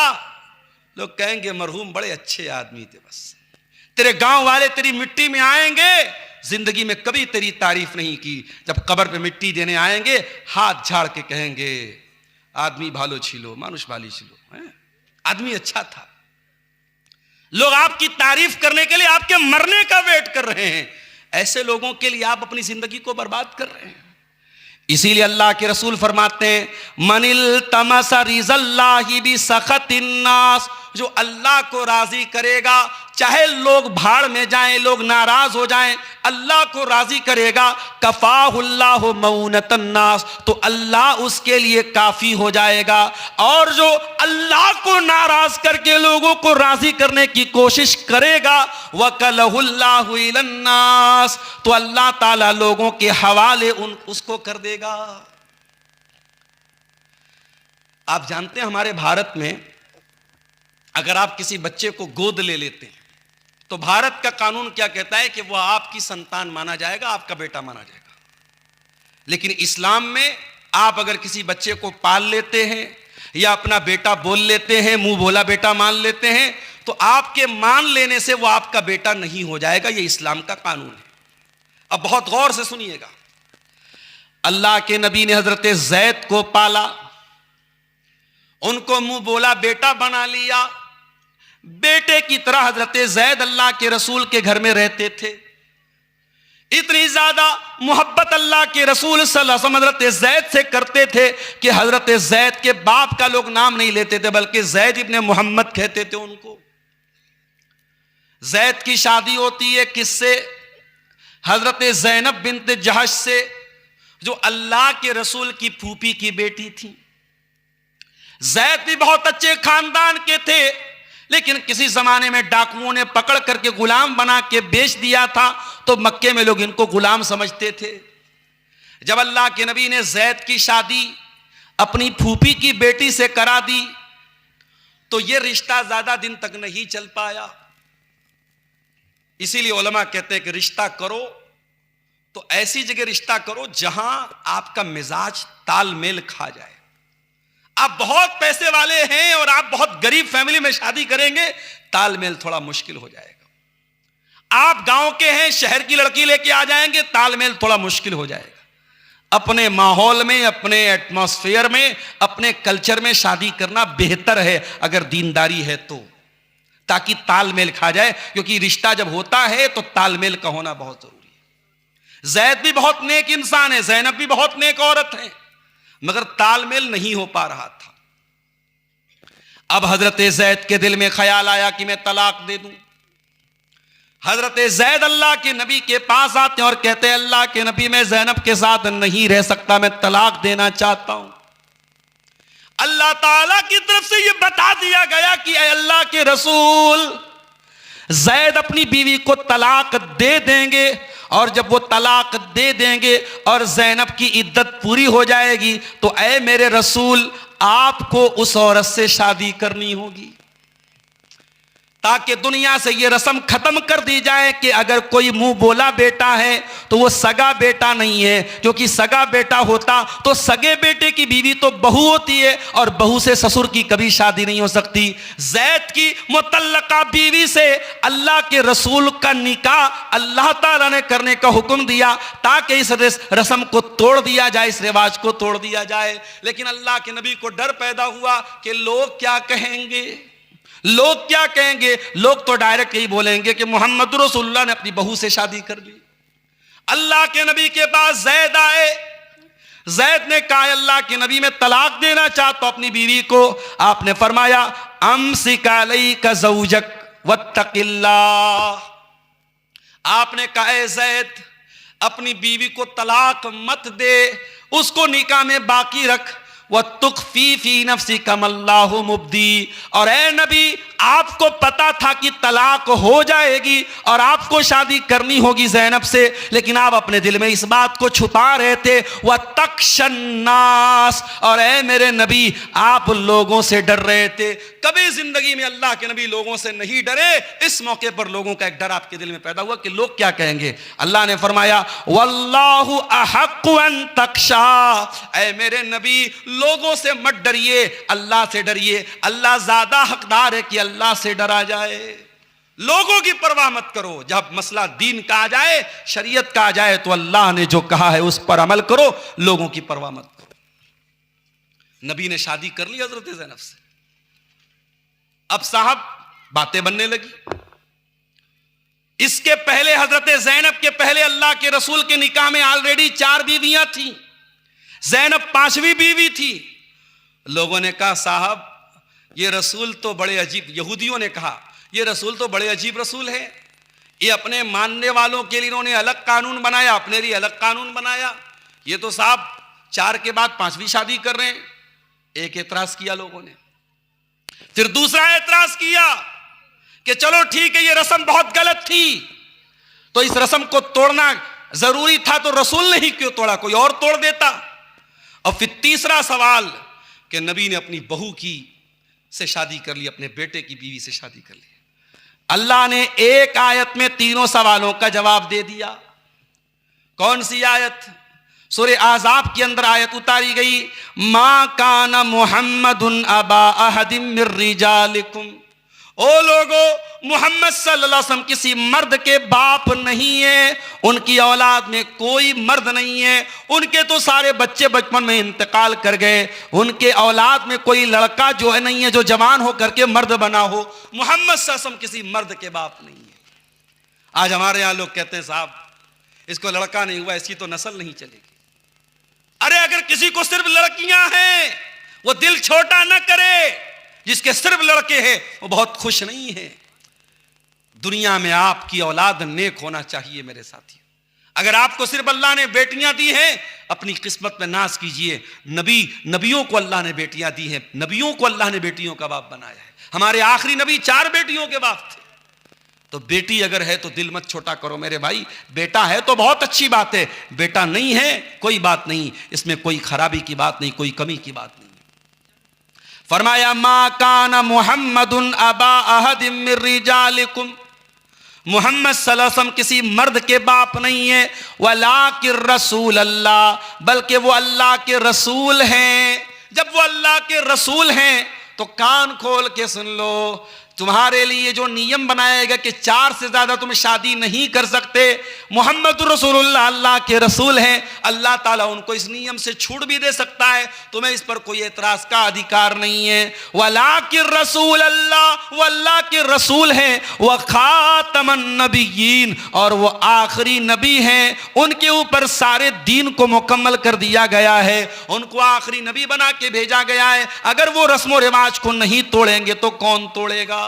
लोग कहेंगे मरहूम बड़े अच्छे आदमी थे। बस तेरे गांव वाले तेरी मिट्टी में आएंगे, जिंदगी में कभी तेरी तारीफ नहीं की, जब कब्र पे मिट्टी देने आएंगे हाथ झाड़ के कहेंगे आदमी भालो छिलो, मानुष भाली छिलो, आदमी अच्छा था। लोग आपकी तारीफ करने के लिए आपके मरने का वेट कर रहे हैं। ऐसे लोगों के लिए आप अपनी जिंदगी को बर्बाद कर रहे हैं। इसीलिए अल्लाह के रसूल फरमाते हैं मनिल तमसा रिज़ल्लाहि बि सखतिन नास, जो अल्लाह को राजी करेगा, चाहे लोग भाड़ में जाएं, लोग नाराज हो जाएं, अल्लाह को राजी करेगा, कफाहुल्लाहु मऊनतन नास, तो अल्लाह उसके लिए काफी हो जाएगा। और जो अल्लाह को नाराज करके लोगों को राजी करने की कोशिश करेगा, वकलहुल्लाहु इलन नास, तो अल्लाह ताला लोगों के हवाले उसको कर देगा। आप जानते हैं हमारे भारत में अगर आप किसी बच्चे को गोद ले लेते हैं तो भारत का कानून क्या कहता है कि वह आपकी संतान माना जाएगा, आपका बेटा माना जाएगा। लेकिन इस्लाम में आप अगर किसी बच्चे को पाल लेते हैं या अपना बेटा बोल लेते हैं, मुंह बोला बेटा मान लेते हैं, तो आपके मान लेने से वो आपका बेटा नहीं हो जाएगा। ये इस्लाम का कानून है। अब बहुत गौर से सुनिएगा, अल्लाह के नबी ने हजरत ज़ैद को पाला, उनको मुंह बोला बेटा बना लिया, बेटे की तरह हजरत ज़ैद अल्लाह के रसूल के घर में रहते थे। इतनी ज्यादा मोहब्बत अल्लाह के रसूल सल्लल्लाहु अलैहि वसल्लम हजरत ज़ैद से करते थे कि हजरत ज़ैद के बाप का लोग नाम नहीं लेते थे, बल्कि ज़ैद इब्ने मोहम्मद कहते थे उनको। ज़ैद की शादी होती है किससे? हजरत ज़ैनब बिन्त जहश से, जो अल्लाह के रसूल की फूफी की बेटी थी। ज़ैद भी बहुत अच्छे खानदान के थे, लेकिन किसी जमाने में डाकुओं ने पकड़ करके गुलाम बना के बेच दिया था, तो मक्के में लोग इनको गुलाम समझते थे। जब अल्लाह के नबी ने ज़ैद की शादी अपनी फूफी की बेटी से करा दी, तो यह रिश्ता ज्यादा दिन तक नहीं चल पाया। इसीलिए उलमा कहते हैं कि रिश्ता करो तो ऐसी जगह रिश्ता करो जहां आपका मिजाज तालमेल खा जाए। आप बहुत पैसे वाले हैं और आप बहुत गरीब फैमिली में शादी करेंगे, तालमेल थोड़ा मुश्किल हो जाएगा। आप गांव के हैं, शहर की लड़की लेके आ जाएंगे, तालमेल थोड़ा मुश्किल हो जाएगा। अपने माहौल में, अपने एटमॉस्फेयर में, अपने कल्चर में शादी करना बेहतर है अगर दीनदारी है तो, ताकि तालमेल खा जाए। क्योंकि रिश्ता जब होता है तो तालमेल का होना बहुत जरूरी है। जैद भी बहुत नेक इंसान है, ज़ैनब भी बहुत नेक औरत है, मगर तालमेल नहीं हो पा रहा था। अब हजरत जैद के दिल में ख्याल आया कि मैं तलाक दे दूं। हजरत जैद अल्लाह के नबी के पास आते हैं और कहते हैं, अल्लाह के नबी, मैं ज़ैनब के साथ नहीं रह सकता, मैं तलाक देना चाहता हूं। अल्लाह ताला की तरफ से यह बता दिया गया कि अल्लाह के रसूल, जैद अपनी बीवी को तलाक दे देंगे, और जब वो तलाक दे देंगे और ज़ैनब की इद्दत पूरी हो जाएगी तो ऐ मेरे रसूल, आपको उस औरत से शादी करनी होगी, ताकि दुनिया से ये रस्म खत्म कर दी जाए कि अगर कोई मुंह बोला बेटा है तो वो सगा बेटा नहीं है। क्योंकि सगा बेटा होता तो सगे बेटे की बीवी तो बहू होती है, और बहू से ससुर की कभी शादी नहीं हो सकती। जैद की मुतल्लका बीवी से अल्लाह के रसूल का निकाह अल्लाह ताला ने करने का हुक्म दिया, ताकि इस रस्म को तोड़ दिया जाए, इस रिवाज को तोड़ दिया जाए। लेकिन अल्लाह के नबी को डर पैदा हुआ कि लोग क्या कहेंगे, लोग क्या कहेंगे। लोग तो डायरेक्ट यही बोलेंगे कि मोहम्मद रसूलुल्लाह ने अपनी बहू से शादी कर ली। अल्लाह के नबी के पास जैद आए। जैद ने कहा, अल्लाह के नबी, मैं तलाक देना चाहता हूं अपनी बीवी को। आपने फरमाया, अमसिक अलैका ज़ौजक वत्तकिल्लाह। आपने कहा, जैद, अपनी बीवी को तलाक मत दे, उसको निकाह में बाकी रख। वतुख्फी फी नफ्सिका मल्लाहु मुब्दी। और ए नबी, आपको पता था कि तलाक हो जाएगी और आपको शादी करनी होगी ज़ैनब से, लेकिन आप अपने दिल में इस बात को छुपा रहे थे। व तख्शन्नास, और ए मेरे नबी, आप लोगों से डर रहे थे। कभी जिंदगी में अल्लाह के नबी लोगों से नहीं डरे। इस मौके पर लोगों का एक डर आपके दिल में पैदा हुआ कि लोग क्या कहेंगे। अल्लाह ने फरमाया, वल्लाहु अहक्कु अन तख्शा। ए मेरे नबी, लोगों से मत डरिए, अल्लाह से डरिए। अल्लाह ज्यादा हकदार है कि अल्लाह से डरा जाए। लोगों की परवाह मत करो। जब मसला दीन का आ जाए, शरीयत का आ जाए, तो अल्लाह ने जो कहा है उस पर अमल करो, लोगों की परवाह मत करो। नबी ने शादी कर ली हजरत ज़ैनब से। अब साहब बातें बनने लगी। इसके पहले, हजरत ज़ैनब के पहले, अल्लाह के रसूल के निकाह में ऑलरेडी 4 बीवियां थी। ज़ैनब 5वीं बीवी थी। लोगों ने कहा, साहब ये रसूल तो बड़े अजीब, यहूदियों ने कहा, ये रसूल तो बड़े अजीब रसूल है। ये अपने मानने वालों के लिए इन्होंने अलग कानून बनाया, अपने लिए अलग कानून बनाया। ये तो साहब 4 के बाद 5वीं शादी कर रहे हैं। एक एतराज किया लोगों ने। फिर दूसरा एतराज किया कि चलो ठीक है, ये रस्म बहुत गलत थी, तो इस रस्म को तोड़ना जरूरी था, तो रसूल ने ही क्यों तोड़ा, कोई और तोड़ देता। और फिर तीसरा सवाल कि नबी ने अपनी बहू की से शादी कर ली, अपने बेटे की बीवी से शादी कर ली। अल्लाह ने एक आयत में तीनों सवालों का जवाब दे दिया। कौन सी आयत? सूरह आज़ाब के अंदर आयत उतारी गई, मा काना मुहम्मदुन अबा अहदिम मिर रिजालिकुम। ओ लोगो, मोहम्मद सल्लल्लाहु अलैहि वसल्लम किसी मर्द के बाप नहीं है, उनकी औलाद में कोई मर्द नहीं है। उनके तो सारे बच्चे बचपन में इंतकाल कर गए। उनके औलाद में कोई लड़का जो है नहीं है जो जवान हो करके मर्द बना हो। मोहम्मद सल्लल्लाहु अलैहि वसल्लम किसी मर्द के बाप नहीं है। आज हमारे यहाँ लोग कहते हैं, साहब इसको लड़का नहीं हुआ, इसकी तो नस्ल नहीं चलेगी। अरे अगर किसी को सिर्फ लड़कियां हैं, वो दिल छोटा न करे। जिसके सिर्फ लड़के हैं वो बहुत खुश नहीं है। दुनिया में आपकी औलाद नेक होना चाहिए मेरे साथी। अगर आपको सिर्फ अल्लाह ने बेटियां दी हैं, अपनी किस्मत में नाज कीजिए। नबियों को अल्लाह ने बेटियां दी हैं, नबियों को अल्लाह ने बेटियों का बाप बनाया है। हमारे आखिरी नबी 4 बेटियों के बाप थे। तो बेटी अगर है तो दिल मत छोटा करो मेरे भाई। बेटा है तो बहुत अच्छी बात है, बेटा नहीं है कोई बात नहीं, इसमें कोई खराबी की बात नहीं, कोई कमी की बात नहीं। फरमाया, मा काना मुहम्मदुन अबा अहदिम मिर रिजालिकुम मोहम्मद सल्लल्लाहु अलैहि वसल्लम किसी मर्द के बाप नहीं है, वलाकिर रसूल अल्लाह, बल्कि वो अल्लाह के रसूल हैं। जब वो अल्लाह के रसूल हैं तो कान खोल के सुन लो, तुम्हारे लिए जो नियम बनाएगा कि 4 से ज्यादा तुम शादी नहीं कर सकते, मोहम्मद रसूलुल्लाह अल्लाह के रसूल हैं, अल्लाह ताला उनको इस नियम से छूट भी दे सकता है, तुम्हें इस पर कोई एतराज का अधिकार नहीं है। वलाकिर रसूल अल्लाह, वो अल्लाह के रसूल हैं, व खातमन नबिय्यीन, और वो आखिरी नबी हैं, उनके ऊपर सारे दीन को मुकम्मल कर दिया गया है, उनको आखिरी नबी बना के भेजा गया है। अगर वो रस्म व रिवाज को नहीं तोड़ेंगे तो कौन तोड़ेगा?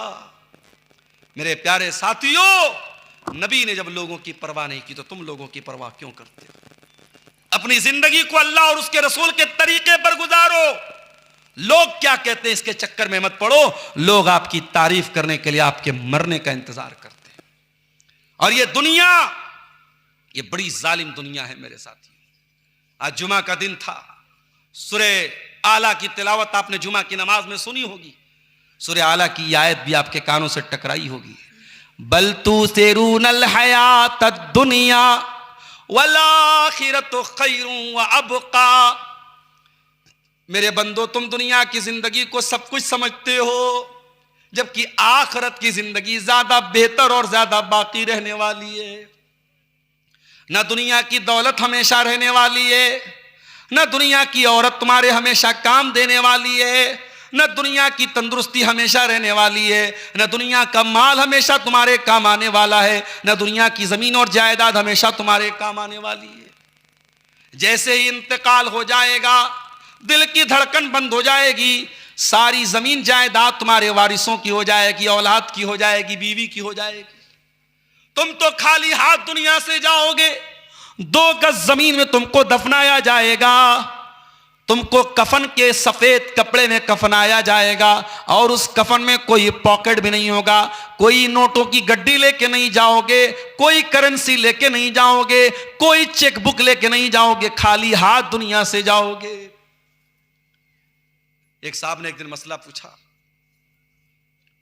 मेरे प्यारे साथियों, नबी ने जब लोगों की परवाह नहीं की तो तुम लोगों की परवाह क्यों करते हो? अपनी जिंदगी को अल्लाह और उसके रसूल के तरीके पर गुजारो। लोग क्या कहते हैं इसके चक्कर में मत पड़ो। लोग आपकी तारीफ करने के लिए आपके मरने का इंतजार करते हैं। और ये दुनिया, ये बड़ी जालिम दुनिया है मेरे साथियों। आज जुमा का दिन था, सूरे आला की तिलावत आपने जुमा की नमाज में सुनी होगी। सूरे आला की आयत भी आपके कानों से टकराई होगी। बल तुसिरूनल हयातद दुनिया वल आखिरतु खैरुन व अबका। मेरे बंदो, तुम दुनिया की जिंदगी को सब कुछ समझते हो, जबकि आखिरत की जिंदगी ज्यादा बेहतर और ज्यादा बाकी रहने वाली है। ना दुनिया की दौलत हमेशा रहने वाली है, ना दुनिया की औरत तुम्हारे हमेशा काम देने वाली है, न दुनिया की तंदुरुस्ती हमेशा रहने वाली है, न दुनिया का माल हमेशा तुम्हारे काम आने वाला है, न दुनिया की जमीन और जायदाद हमेशा तुम्हारे काम आने वाली है। जैसे ही इंतकाल हो जाएगा, दिल की धड़कन बंद हो जाएगी, सारी जमीन जायदाद तुम्हारे वारिसों की हो जाएगी, औलाद की हो जाएगी, बीवी की हो जाएगी। तुम तो खाली हाथ दुनिया से जाओगे। 2 गज जमीन में तुमको दफनाया जाएगा, तुमको कफन के सफेद कपड़े में कफनाया जाएगा, और उस कफन में कोई पॉकेट भी नहीं होगा, कोई नोटों की गड्डी लेके नहीं जाओगे, कोई करेंसी लेके नहीं जाओगे, कोई चेकबुक लेके नहीं जाओगे, खाली हाथ दुनिया से जाओगे। एक साहब ने एक दिन मसला पूछा,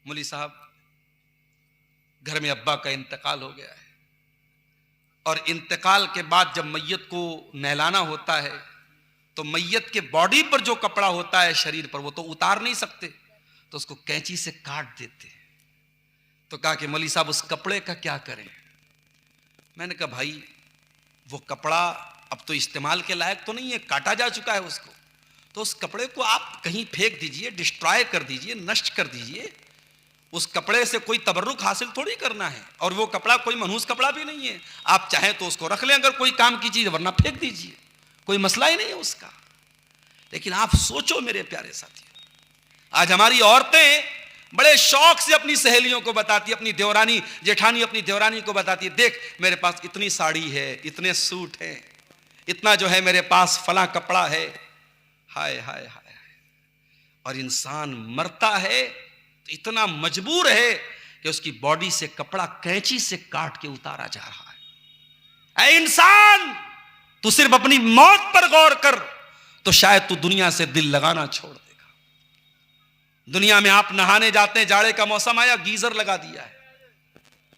मौलवी साहब, घर में अब्बा का इंतकाल हो गया है, और इंतकाल के बाद जब मैयत को नहलाना होता है तो मैयत के बॉडी पर जो कपड़ा होता है शरीर पर, वो तो उतार नहीं सकते, तो उसको कैंची से काट देते हैं। तो कहा कि मौलवी साहब उस कपड़े का क्या करें? मैंने कहा भाई वो कपड़ा अब तो इस्तेमाल के लायक तो नहीं है, काटा जा चुका है उसको, तो उस कपड़े को आप कहीं फेंक दीजिए, डिस्ट्रॉय कर दीजिए, नष्ट कर दीजिए। उस कपड़े से कोई तबर्रुक हासिल थोड़ी करना है, और वो कपड़ा कोई मनहूस कपड़ा भी नहीं है। आप चाहें तो उसको रख लें अगर कोई काम की चीज, वरना फेंक दीजिए, कोई मसला ही नहीं है उसका। लेकिन आप सोचो मेरे प्यारे साथियों, आज हमारी औरतें बड़े शौक से अपनी सहेलियों को बताती है, अपनी देवरानी जेठानी अपनी देवरानी को बताती है, देख मेरे पास इतनी साड़ी है, इतने सूट हैं, इतना जो है मेरे पास फला कपड़ा है। हाय हाय हाय। और इंसान मरता है तो इतना मजबूर है कि उसकी बॉडी से कपड़ा कैंची से काट के उतारा जा रहा है। ऐ इंसान, तू सिर्फ अपनी मौत पर गौर कर तो शायद तू दुनिया से दिल लगाना छोड़ देगा। दुनिया में आप नहाने जाते हैं, जाड़े का मौसम आया, गीजर लगा दिया है।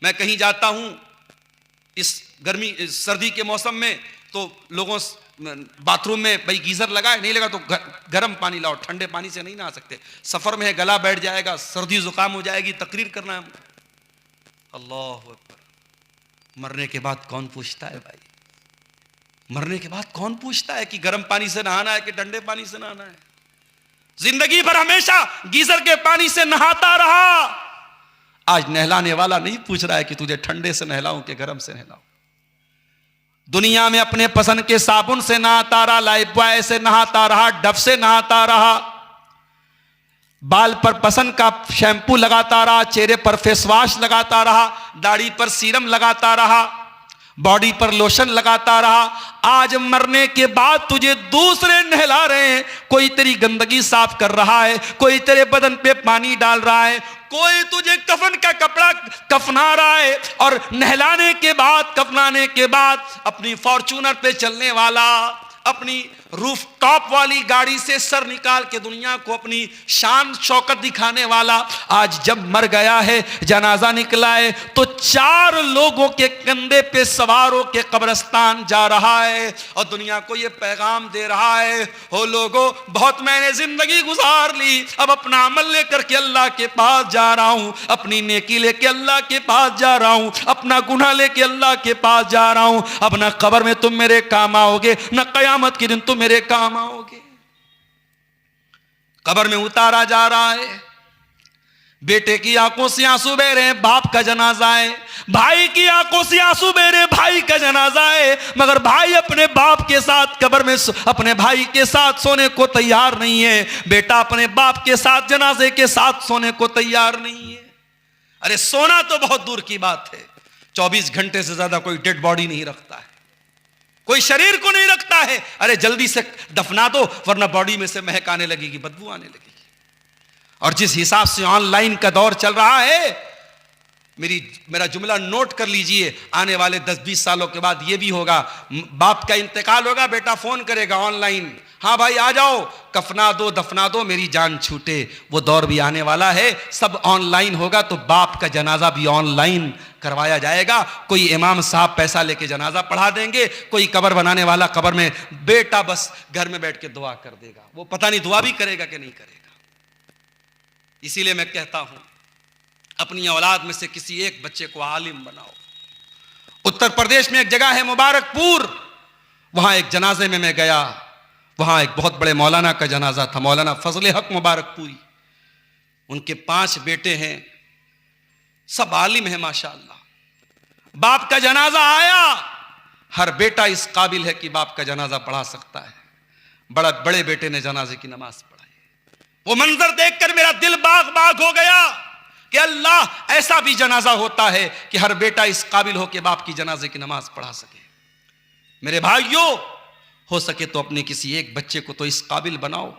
मैं कहीं जाता हूं इस सर्दी के मौसम में, तो लोगों बाथरूम में भाई गीजर लगाए, नहीं लगा तो गर्म पानी लाओ, ठंडे पानी से नहीं नहा सकते। सफर में है, गला बैठ जाएगा, सर्दी जुकाम हो जाएगी, तकरीर करना है। अल्लाह अकबर। मरने के बाद कौन पूछता है भाई? मरने के बाद कौन पूछता है कि गर्म पानी से नहाना है कि ठंडे पानी से नहाना है? जिंदगी भर हमेशा गीजर के पानी से नहाता रहा, आज नहलाने वाला नहीं पूछ रहा है कि तुझे ठंडे से नहलाऊं कि गर्म से नहलाऊं। दुनिया में अपने पसंद के साबुन से नहाता रहा, लाइफ बॉय से नहाता रहा, डव से नहाता रहा, बाल पर पसंद का शैम्पू लगाता रहा, चेहरे पर फेस वॉश लगाता रहा, दाढ़ी पर सीरम लगाता रहा, बॉडी पर लोशन लगाता रहा। आज मरने के बाद तुझे दूसरे नहला रहे हैं, कोई तेरी गंदगी साफ कर रहा है, कोई तेरे बदन पे पानी डाल रहा है, कोई तुझे कफन का कपड़ा कफना रहा है, और नहलाने के बाद, कफनाने के बाद अपनी फॉर्च्यूनर पे चलने वाला, अपनी रूफ टॉप वाली गाड़ी से सर निकाल के दुनिया को अपनी शान शौकत दिखाने वाला आज जब मर गया है, जनाजा निकला है, तो 4 लोगों के कंधे पे सवार होकर कब्रिस्तान जा रहा है और दुनिया को ये पैगाम दे रहा है, हो लोगों, बहुत मैंने जिंदगी गुजार ली, अब अपना अमल लेकर के अल्लाह के पास जा रहा हूं, अपनी नेकी लेके अल्लाह के पास जा रहा हूं, अपना गुनाह लेके अल्लाह के पास जा रहा हूं। अब ना कब्र में तुम मेरे काम आओगे, ना कयामत के दिन तुम मेरे काम आओगे। कब्र में उतारा जा रहा है, बेटे की आंखों से आंसू बह रहे हैं, बाप का जनाजा है, भाई की आंखों से आंसू बह रहे, भाई का जनाजा है, मगर भाई अपने बाप के साथ कब्र में अपने भाई के साथ सोने को तैयार नहीं है, बेटा अपने बाप के साथ जनाजे के साथ सोने को तैयार नहीं है। अरे सोना तो बहुत दूर की बात है, 24 घंटे से ज्यादा कोई डेड बॉडी नहीं रखता है, कोई शरीर को नहीं रखता है। अरे जल्दी से दफना दो वरना बॉडी में से महक आने लगेगी, बदबू आने लगेगी। और जिस हिसाब से ऑनलाइन का दौर चल रहा है, मेरा जुमला नोट कर लीजिए, आने वाले 10-20 सालों के बाद यह भी होगा, बाप का इंतकाल होगा, बेटा फोन करेगा ऑनलाइन, हाँ भाई आ जाओ, कफना दो दफना दो मेरी जान छूटे। वो दौर भी आने वाला है, सब ऑनलाइन होगा, तो बाप का जनाजा भी ऑनलाइन करवाया जाएगा। कोई इमाम साहब पैसा लेके जनाजा पढ़ा देंगे, कोई कब्र बनाने वाला कब्र में बेटा बस घर में बैठ के दुआ कर देगा, वो पता नहीं दुआ भी करेगा कि नहीं करेगा। इसीलिए मैं कहता हूं, अपनी औलाद में से किसी एक बच्चे को आलिम बनाओ। उत्तर प्रदेश में एक जगह है मुबारकपुर, वहां एक जनाजे में मैं गया, वहां एक बहुत बड़े मौलाना का जनाजा था, मौलाना फजल हक मुबारकपुरी। उनके 5 बेटे हैं, सब आलिम है माशाअल्लाह। बाप का जनाजा आया, हर बेटा इस काबिल है कि बाप का जनाजा पढ़ा सकता है। बड़े बेटे ने जनाजे की नमाज पढ़ाई। वो मंजर देखकर मेरा दिल बाग बाग हो गया कि अल्लाह, ऐसा भी जनाजा होता है कि हर बेटा इस काबिल हो कि बाप की जनाजे की नमाज पढ़ा सके। मेरे भाइयों, हो सके तो अपने किसी एक बच्चे को तो इस काबिल बनाओ।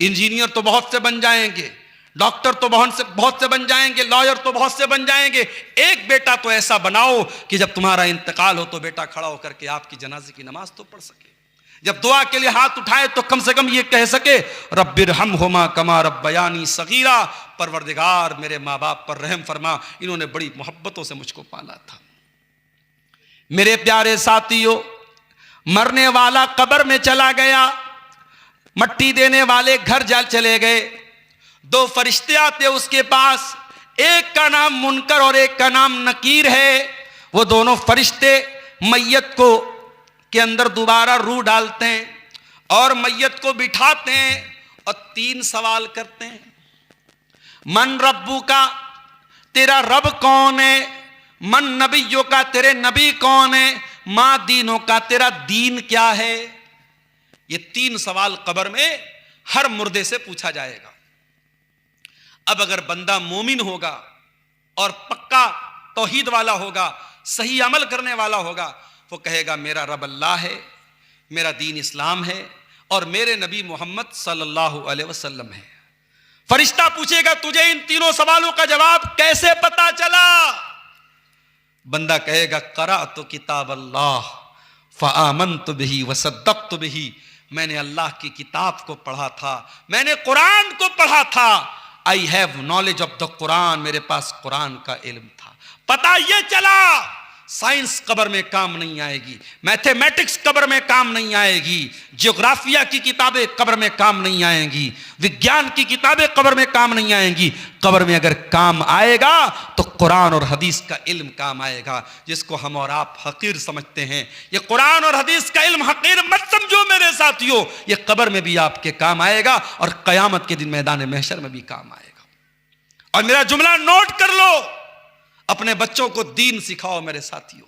इंजीनियर तो बहुत से बन जाएंगे, डॉक्टर तो बहुत से बन जाएंगे, लॉयर तो बहुत से बन जाएंगे, एक बेटा तो ऐसा बनाओ कि जब तुम्हारा इंतकाल हो तो बेटा खड़ा होकर के आपकी जनाजे की नमाज तो पढ़ सके। जब दुआ के लिए हाथ उठाए तो कम से कम ये कह सके, रब्बिरहमहुमा कमा रब्बयानी सगीरा, परवरदिगार मेरे माँ बाप पर रहम फरमा, इन्होंने बड़ी मोहब्बतों से मुझको पाला था। मेरे प्यारे साथियों, मरने वाला कब्र में चला गया, मट्टी देने वाले घर जा चले गए, 2 फरिश्ते आते उसके पास, एक का नाम मुनकर और एक का नाम नकीर है। वो दोनों फरिश्ते मैयत को के अंदर दोबारा रूह डालते हैं और मैयत को बिठाते हैं और 3 सवाल करते हैं। मन रब्बू का, तेरा रब कौन है? मन नबियों का, तेरे नबी कौन है? मां दीनों का, तेरा दीन क्या है? ये 3 सवाल कब्र में हर मुर्दे से पूछा जाएगा। अब अगर बंदा मोमिन होगा और पक्का तौहीद वाला होगा, सही अमल करने वाला होगा, वो कहेगा मेरा रब अल्लाह है, मेरा दीन इस्लाम है और मेरे नबी मोहम्मद सल्लल्लाहु अलैहि वसल्लम है। फरिश्ता पूछेगा तुझे इन 3 सवालों का जवाब कैसे पता चला? बंदा कहेगा क़राअतु किताब अल्लाह फ़आमनतु बिही वसद्दक़तु बिही, मैंने अल्लाह की किताब को पढ़ा था, मैंने कुरान को पढ़ा था। I have knowledge of the Quran, मेरे पास कुरान का इल्म था। पता ये चला साइंस कब्र में काम नहीं आएगी, मैथमेटिक्स कब्र में काम नहीं आएगी, ज्योग्राफिया की किताबें कब्र में काम नहीं आएंगी, विज्ञान की किताबें कब्र में काम नहीं आएंगी। कब्र में अगर काम आएगा तो कुरान और हदीस का इल्म काम आएगा, जिसको हम और आप हकीर समझते हैं। ये कुरान और हदीस का इल्म हकीर मत समझो मेरे साथियों, ये कब्र में भी आपके काम आएगा और कयामत के दिन मैदान महशर में भी काम आएगा। और मेरा जुमला नोट कर लो, अपने बच्चों को दीन सिखाओ मेरे साथियों।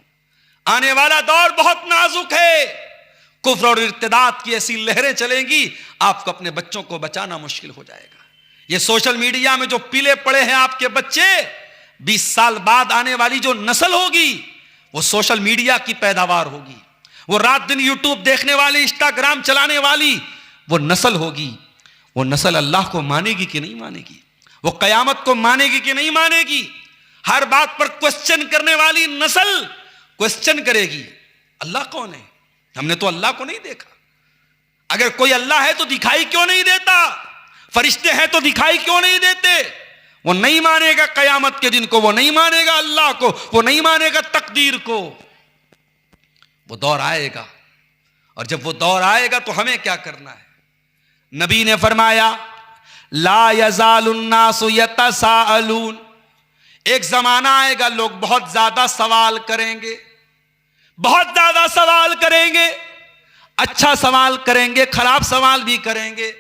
आने वाला दौर बहुत नाजुक है, कुफ्र और इर्तिदाद की ऐसी लहरें चलेंगी, आपको अपने बच्चों को बचाना मुश्किल हो जाएगा। ये सोशल मीडिया में जो पीले पड़े हैं आपके बच्चे, 20 साल बाद आने वाली जो नस्ल होगी वो सोशल मीडिया की पैदावार होगी। वो रात दिन यूट्यूब देखने वाली, इंस्टाग्राम चलाने वाली वो नस्ल होगी। वो नस्ल अल्लाह को मानेगी कि नहीं मानेगी? वो कयामत को मानेगी कि नहीं मानेगी? हर बात पर क्वेश्चन करने वाली नस्ल क्वेश्चन करेगी, अल्लाह कौन है? हमने तो अल्लाह को नहीं देखा। अगर कोई अल्लाह है तो दिखाई क्यों नहीं देता? फरिश्ते हैं तो दिखाई क्यों नहीं देते? वो नहीं मानेगा कयामत के दिन को, वो नहीं मानेगा अल्लाह को, वो नहीं मानेगा तकदीर को। वो दौर आएगा, और जब वो दौर आएगा तो हमें क्या करना है? नबी ने फरमाया ला यज़ालुन्नासु यतसाअलून, एक जमाना आएगा लोग बहुत ज्यादा सवाल करेंगे, बहुत ज्यादा सवाल करेंगे, अच्छा सवाल करेंगे, खराब सवाल भी करेंगे,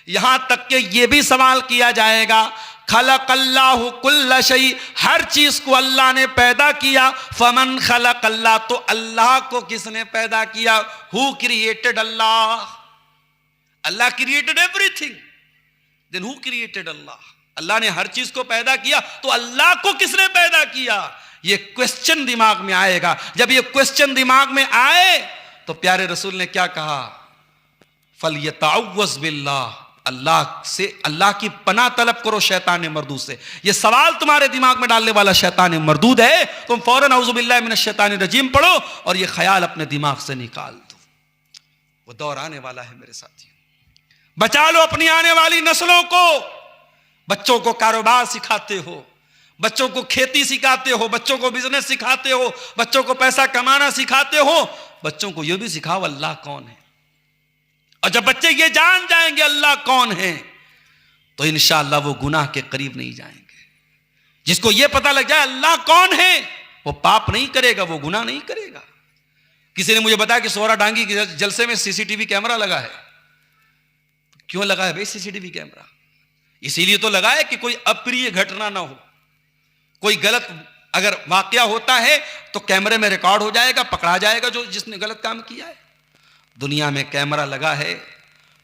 यहां तक कि यह भी सवाल किया जाएगा खलक़ल्लाहु कुल्ल शै, हर चीज को अल्लाह ने पैदा किया, फमन खलक़ल्लाह, तो अल्लाह को किसने पैदा किया? Who created Allah? Allah created everything, then who created Allah? Allah ने हर चीज को पैदा किया, तो अल्लाह को किसने पैदा किया? ये क्वेश्चन दिमाग में आएगा। जब ये क्वेश्चन दिमाग में आए तो प्यारे रसूल ने क्या कहा? फलयतअव्वज़ बिल्लाह, अल्लाह से, अल्लाह की पनाह तलब करो शैतान मरदूद से। ये सवाल तुम्हारे दिमाग में डालने वाला शैतान मरदूद है, तुम फौरन औज़ु बिल्लाहि मिनश शैतानिर रजीम पढ़ो और ये ख्याल अपने दिमाग से निकाल दो। वो दौर आने वाला है मेरे साथियों, बचा लो अपनी आने वाली नस्लों को। बच्चों को कारोबार सिखाते हो, बच्चों को खेती सिखाते हो, बच्चों को बिजनेस सिखाते हो, बच्चों को पैसा कमाना सिखाते हो, बच्चों को यह भी सिखाओ अल्लाह कौन है। और जब बच्चे ये जान जाएंगे अल्लाह कौन है तो इंशाअल्लाह वो गुनाह के करीब नहीं जाएंगे। जिसको ये पता लग जाए अल्लाह कौन है, वो पाप नहीं करेगा, वो गुनाह नहीं करेगा। किसी ने मुझे बताया कि सोहरा डांगी के जलसे में सीसीटीवी कैमरा लगा है। क्यों लगा है भाई सीसीटीवी कैमरा? इसीलिए तो लगा है कि कोई अप्रिय घटना ना हो, कोई गलत अगर वाकया होता है तो कैमरे में रिकॉर्ड हो जाएगा, पकड़ा जाएगा जो जिसने गलत काम किया है। दुनिया में कैमरा लगा है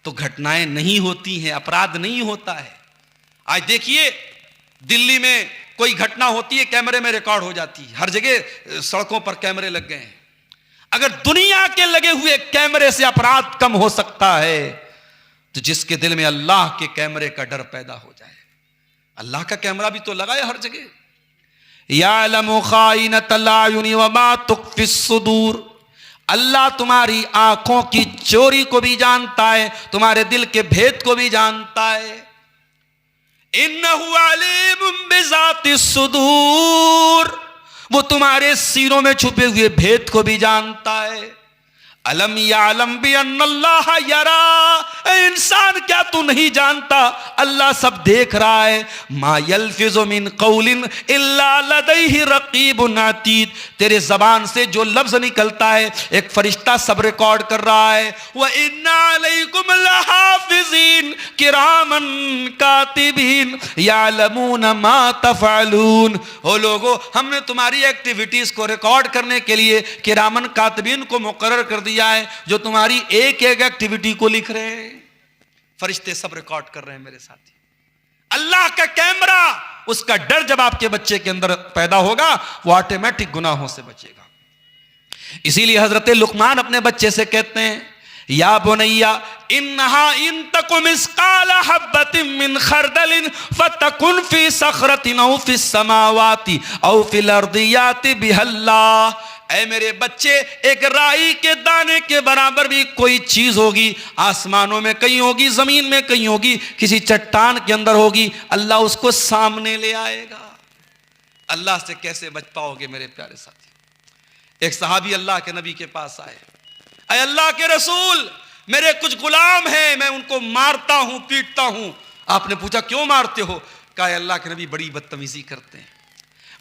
तो घटनाएं नहीं होती हैं, अपराध नहीं होता है। आज देखिए दिल्ली में कोई घटना होती है, कैमरे में रिकॉर्ड हो जाती है, हर जगह सड़कों पर कैमरे लग गए हैं। अगर दुनिया के लगे हुए कैमरे से अपराध कम हो सकता है तो जिसके दिल में अल्लाह के कैमरे का डर पैदा हो जाए। अल्लाह का कैमरा भी तो लगा है हर जगह। यालमु खाइनतल अयुनि व मा तुख्फिस सुदूर, अल्लाह तुम्हारी आंखों की चोरी को भी जानता है, तुम्हारे दिल के भेद को भी जानता है। इन्नहु अलीमुम बिज़ातिस सुदूर, वो तुम्हारे सीनों में छुपे हुए भेद को भी जानता है। अलम यालम बि अन्नल्लाह यरा, इंसान क्या तू नहीं जानता अल्लाह सब देख रहा है। मा यल्फिज़ु मिन कौलिन इल्ला लदैहि रकीबुन अतीद, तेरे जबान से जो लफ्ज निकलता है एक फरिश्ता सब रिकॉर्ड कर रहा है। व इन्ना अलैकुम लहाफिज़ीन किरामन कातिबीन यालमून मा तफ़अलून, ओ लोगो हमने तुम्हारी एक्टिविटीज को रिकॉर्ड करने के लिए किरामन कातिबीन को मुकर्रर कर दिया है जो तुम्हारी एक एक एक्टिविटी को लिख रहे हैं। फरिश्ते सब रिकॉर्ड कर रहे हैं मेरे साथी। अल्लाह का कैमरा, उसका डर जब आपके बच्चे के अंदर पैदा होगा वो ऑटोमेटिक गुनाहों से बचेगा। इसीलिए हजरत लुकमान अपने बच्चे से कहते हैं या बुनैया इन्नहा इन तकुम मिस्काल हब्बतिन मिन खरदलिन फतकुन फी सखरतिन औ फिस समावाति औ फिल अर्दि याति बिहल्लाह, ऐ मेरे बच्चे एक राई के दाने के बराबर भी कोई चीज होगी, आसमानों में कहीं होगी, जमीन में कहीं होगी, किसी चट्टान के अंदर होगी, अल्लाह उसको सामने ले आएगा। अल्लाह से कैसे बच पाओगे मेरे प्यारे साथी? एक सहाबी अल्लाह के नबी के पास आए, ऐ अल्लाह के रसूल मेरे कुछ गुलाम हैं, मैं उनको मारता हूं, पीटता हूं। आपने पूछा क्यों मारते हो? कहा अल्लाह के नबी बड़ी बदतमीजी करते हैं,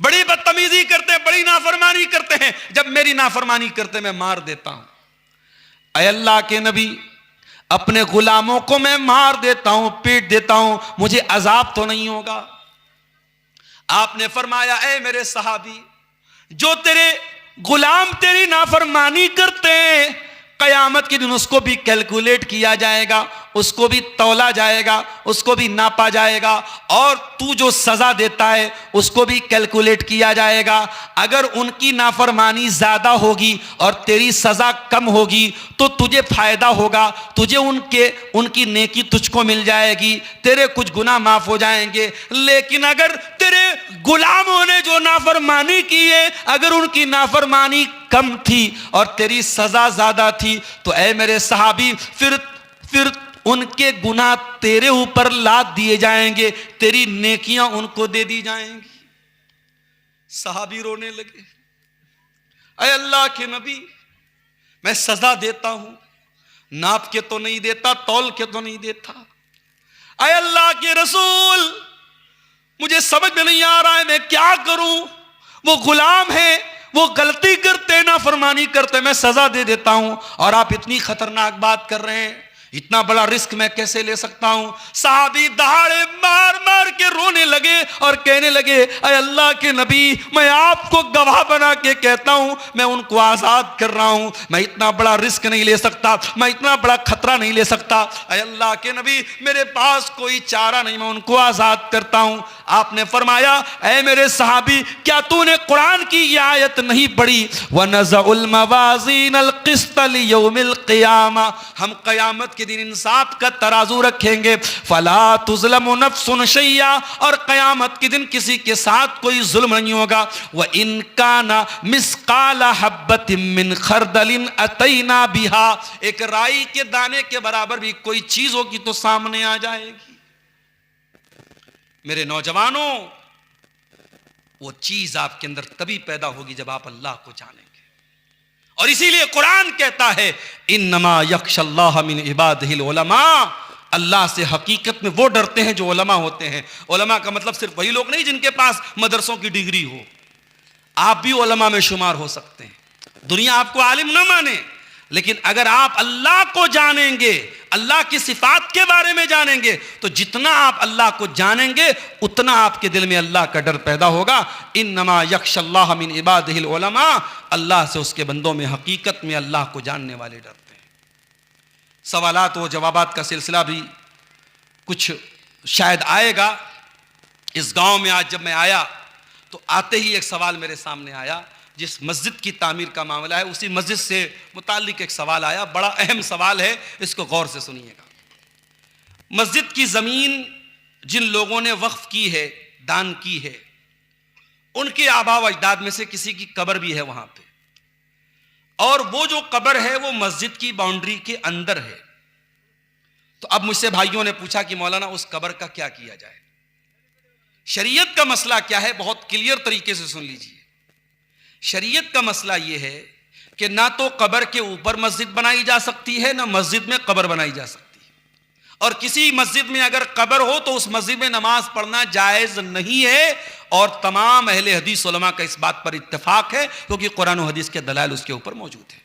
बड़ी बदतमीजी करते हैं, बड़ी नाफरमानी करते हैं, जब मेरी नाफरमानी करते मैं मार देता हूं। ऐ अल्लाह के नबी अपने गुलामों को मैं मार देता हूं, पीट देता हूं, मुझे अजाब तो नहीं होगा? आपने फरमाया ऐ मेरे सहाबी जो तेरे गुलाम तेरी नाफरमानी करते हैं कयामत के दिन उसको भी कैलकुलेट किया जाएगा, उसको भी तौला जाएगा, उसको भी नापा जाएगा, और तू जो सजा देता है उसको भी कैलकुलेट किया जाएगा। अगर उनकी नाफरमानी ज्यादा होगी और तेरी सजा कम होगी तो तुझे फायदा होगा, तुझे उनकी नेकी तुझको मिल जाएगी, तेरे कुछ गुनाह माफ हो जाएंगे। लेकिन अगर तेरे गुलामों ने जो नाफरमानी की है अगर उनकी नाफरमानी कम थी और तेरी सजा ज्यादा थी तो ऐ मेरे सहाबी फिर फिर उनके गुनाह तेरे ऊपर लाद दिए जाएंगे, तेरी नेकियां उनको दे दी जाएंगी। सहाबी रोने लगे, अय अल्लाह के नबी, मैं सजा देता हूं, नाप के तो नहीं देता, तौल के तो नहीं देता। अय अल्लाह के रसूल, मुझे समझ में नहीं आ रहा है मैं क्या करूं। वो गुलाम है, वो गलती करते, ना फरमानी करते, मैं सजा दे देता हूं, और आप इतनी खतरनाक बात कर रहे हैं, इतना बड़ा रिस्क मैं कैसे ले सकता हूं। साहबी दहाड़े मार मार के रोने लगे और कहने लगे, अय अल्लाह के नबी, मैं आपको गवाह बना के कहता हूं, मैं उनको आजाद कर रहा हूं, मैं इतना बड़ा रिस्क नहीं ले सकता, मैं इतना बड़ा खतरा नहीं ले सकता। अय अल्लाह के नबी, मेरे पास कोई चारा नहीं, मैं उनको आजाद करता हूं। आपने फरमाया, ऐ मेरे सहाबी, क्या तूने कुरान की यह आयत नहीं पढ़ी, वनज़उल मवाज़ीनल क़िस्त लियौमिल क़ियामा, हम क़यामत के दिन इंसाफ का तराजू रखेंगे, फला तुज़लमु नफ्सुन शैया, और क़यामत के दिन किसी के साथ कोई जुल्म नहीं होगा। व इन काना मिस्काला हब्बतिन मिन खरदलिन अतैना बिहा, एक राई के दाने के बराबर भी कोई चीज होगी तो सामने आ जाएगी। मेरे नौजवानों, वो चीज आपके अंदर तभी पैदा होगी जब आप अल्लाह को जानेंगे। और इसीलिए कुरान कहता है, इन्नमा यख्शल्लाह मिन इबादिहिल उलमा, अल्लाह से हकीकत में वो डरते हैं जो उलमा होते हैं। उलमा का मतलब सिर्फ वही लोग नहीं जिनके पास मदरसों की डिग्री हो, आप भी उलमा में शुमार हो सकते हैं। दुनिया आपको आलिम ना माने, लेकिन अगर आप अल्लाह को जानेंगे, अल्लाह की सिफात के बारे में जानेंगे, तो जितना आप अल्लाह को जानेंगे उतना आपके दिल में अल्लाह का डर पैदा होगा। इन्नमा यख्शल्लाह मिन इबादिहिल उलमा, अल्लाह से उसके बंदों में हकीकत में अल्लाह को जानने वाले डरते हैं। सवालात व जवाबात का सिलसिला भी कुछ शायद आएगा। इस गांव में आज जब मैं आया तो आते ही एक सवाल मेरे सामने आया, जिस मस्जिद की तामीर का मामला है, उसी मस्जिद से मुताल्लिक एक सवाल आया, बड़ा अहम सवाल है, इसको गौर से सुनिएगा। मस्जिद की ज़मीन जिन लोगों ने वक्फ की है, दान की है, उनके आबा व अजदाद में से किसी की कब्र भी है वहाँ पे, और वो जो कब्र है वो मस्जिद की बाउंड्री के अंदर है। तो अब मुझसे भाइयों ने पूछा कि मौलाना उस कब्र का क्या किया जाए। शरीयत का मसला क्या है, बहुत क्लियर तरीके से सुन लीजिए। शरीयत का मसला यह है कि ना तो कब्र के ऊपर मस्जिद बनाई जा सकती है, ना मस्जिद में कब्र बनाई जा सकती है। और किसी मस्जिद में अगर कब्र हो तो उस मस्जिद में नमाज पढ़ना जायज नहीं है, और तमाम अहले हदीस उलमा का इस बात पर इत्तेफाक है, क्योंकि कुरान और हदीस के दलाइल उसके ऊपर मौजूद है।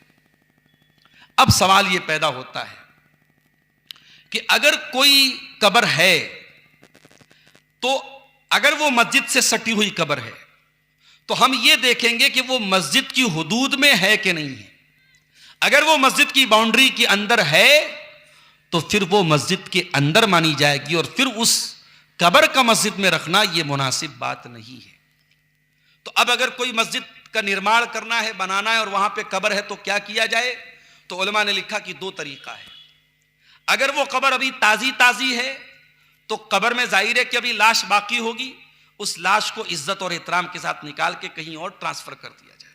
अब सवाल यह पैदा होता है कि अगर कोई कब्र है, तो अगर वो मस्जिद से सटी हुई कब्र है, तो हम ये देखेंगे कि वो मस्जिद की हुदूद में है कि नहीं है। अगर वो मस्जिद की बाउंड्री के अंदर है तो फिर वो मस्जिद के अंदर मानी जाएगी, और फिर उस कब्र का मस्जिद में रखना ये मुनासिब बात नहीं है। तो अब अगर कोई मस्जिद का निर्माण करना है, बनाना है, और वहां पे कब्र है, तो क्या किया जाए। तो उलमा ने लिखा कि दो तरीका है। अगर वो कब्र अभी ताजी ताजी है तो कब्र में जाहिर है कि अभी लाश बाकी होगी, उस लाश को इज्जत और एहतराम के साथ निकाल के कहीं और ट्रांसफर कर दिया जाए।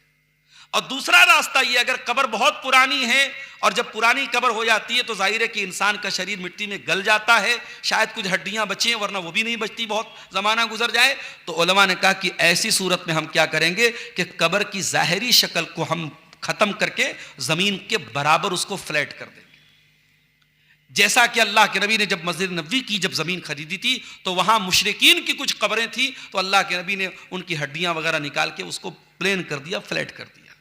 और दूसरा रास्ता ये, अगर कब्र बहुत पुरानी है, और जब पुरानी कब्र हो जाती है तो जाहिर है कि इंसान का शरीर मिट्टी में गल जाता है, शायद कुछ हड्डियां बची हैं, वरना वो भी नहीं बचती, बहुत जमाना गुजर जाए। तो उलमा ने कहा कि ऐसी सूरत में हम क्या करेंगे कि कब्र की जाहिरी शक्ल को हम खत्म करके जमीन के बराबर उसको फ्लैट कर देंगे। जैसा कि अल्लाह के नबी ने जब मस्जिद नबवी की जब ज़मीन खरीदी थी, तो वहाँ मुशरिकीन की कुछ कब्रें थी, तो अल्लाह के नबी ने उनकी हड्डियाँ वगैरह निकाल के उसको प्लेन कर दिया, फ्लैट कर दिया।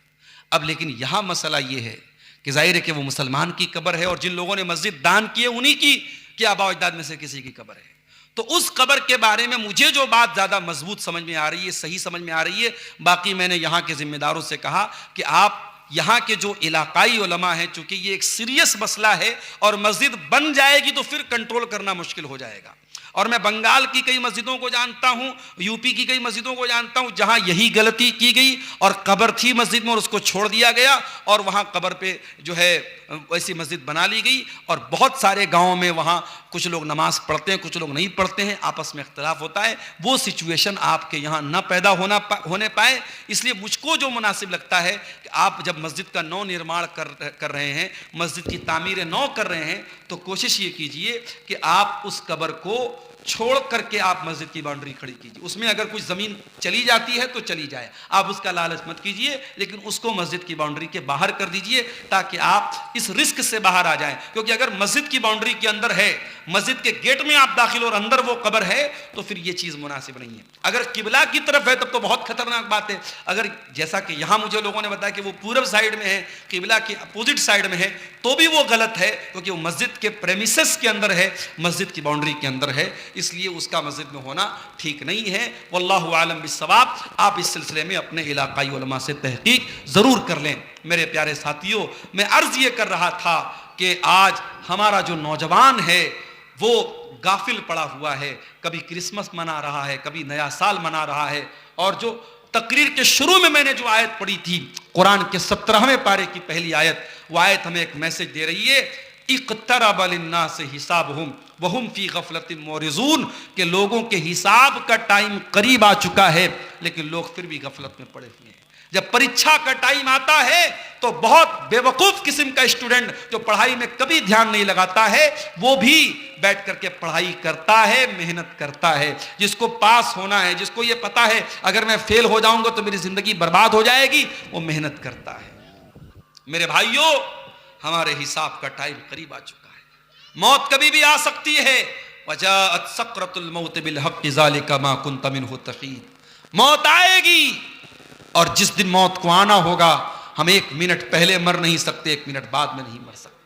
अब लेकिन यहाँ मसला ये है कि जाहिर है कि वो मुसलमान की कब्र है, और जिन लोगों ने मस्जिद दान की है उन्हीं की आबा अजदाद में से किसी की कब्र है। तो उस कब्र के बारे में मुझे जो बात ज़्यादा मजबूत समझ में आ रही है, सही समझ में आ रही है, बाकी मैंने यहाँ के ज़िम्मेदारों से कहा कि आप यहाँ के जो इलाकाई उलमा हैं, चूंकि ये एक सीरियस मसला है और मस्जिद बन जाएगी तो फिर कंट्रोल करना मुश्किल हो जाएगा। और मैं बंगाल की कई मस्जिदों को जानता हूँ, यूपी की कई मस्जिदों को जानता हूँ, जहाँ यही गलती की गई और कब्र थी मस्जिद में और उसको छोड़ दिया गया, और वहाँ कब्र पे जो है वैसी मस्जिद बना ली गई। और बहुत सारे गाँवों में वहाँ कुछ लोग नमाज पढ़ते हैं, कुछ लोग नहीं पढ़ते हैं, आपस में इख्तलाफ होता है, वो सिचुएशन आपके यहाँ न पैदा होने पाए, इसलिए मुझको जो मुनासिब लगता है कि आप जब मस्जिद का नौ निर्माण कर रहे हैं, मस्जिद की तामीर नौ कर रहे हैं, तो कोशिश ये कीजिए कि आप उस कब्र को छोड़ करके आप मस्जिद की बाउंड्री खड़ी कीजिए। उसमें अगर कुछ ज़मीन चली जाती है तो चली जाए, आप उसका लालच मत कीजिए, लेकिन उसको मस्जिद की बाउंड्री के बाहर कर दीजिए ताकि आप इस रिस्क से बाहर आ जाएं। क्योंकि अगर मस्जिद की बाउंड्री के अंदर है, मस्जिद के गेट में आप दाखिल और अंदर वो कब्र है, तो फिर ये चीज़ मुनासिब नहीं है। अगर किबला की तरफ है तब तो बहुत खतरनाक बात है। अगर जैसा कि यहाँ मुझे लोगों ने बताया कि वो पूरब साइड में है, किबला के अपोजिट साइड में है, तो भी वो गलत है, क्योंकि वो मस्जिद के प्रेमिसेस के अंदर है, मस्जिद की बाउंड्री के अंदर है, इसलिए उसका मस्जिद में होना ठीक नहीं है। वल्लाहु आलम बिस्सवाब। आप इस सिलसिले में अपने इलाकाई उलमा से तहकीक ज़रूर कर लें। मेरे प्यारे साथियों, मैं अर्ज़ ये कर रहा था कि आज हमारा जो नौजवान है वो गाफिल पड़ा हुआ है, कभी क्रिसमस मना रहा है, कभी नया साल मना रहा है, और जो तकरीर के शुरू में मैंने जो आयत पढ़ी थी, कुरान के 17वें पारे की पहली आयत, वो आयत हमें एक मैसेज दे रही है, इक़्तरब लिन्नास हिसाबहुम वहुम फी गफलतिन मोरिजून, के लोगों के हिसाब का टाइम करीब आ चुका है, लेकिन लोग फिर भी गफलत में पड़े हुए हैं। जब परीक्षा का टाइम आता है तो बहुत बेवकूफ किस्म का स्टूडेंट जो पढ़ाई में कभी ध्यान नहीं लगाता है, वो भी बैठ करके पढ़ाई करता है, मेहनत करता है। जिसको पास होना है, जिसको ये पता है अगर मैं फेल हो जाऊंगा तो मेरी जिंदगी बर्बाद हो जाएगी, वो मेहनत करता है। मेरे भाइयों, हमारे हिसाब का टाइम करीब आ चुका है, मौत कभी भी आ सकती है। वजाअत सकरतुल मौत बिल हक़ ज़ालिका मा कुन्त मिन्हु तहीद। मौत आएगी, और जिस दिन मौत को आना होगा, हम 1 मिनट पहले मर नहीं सकते, 1 मिनट बाद में नहीं मर सकते।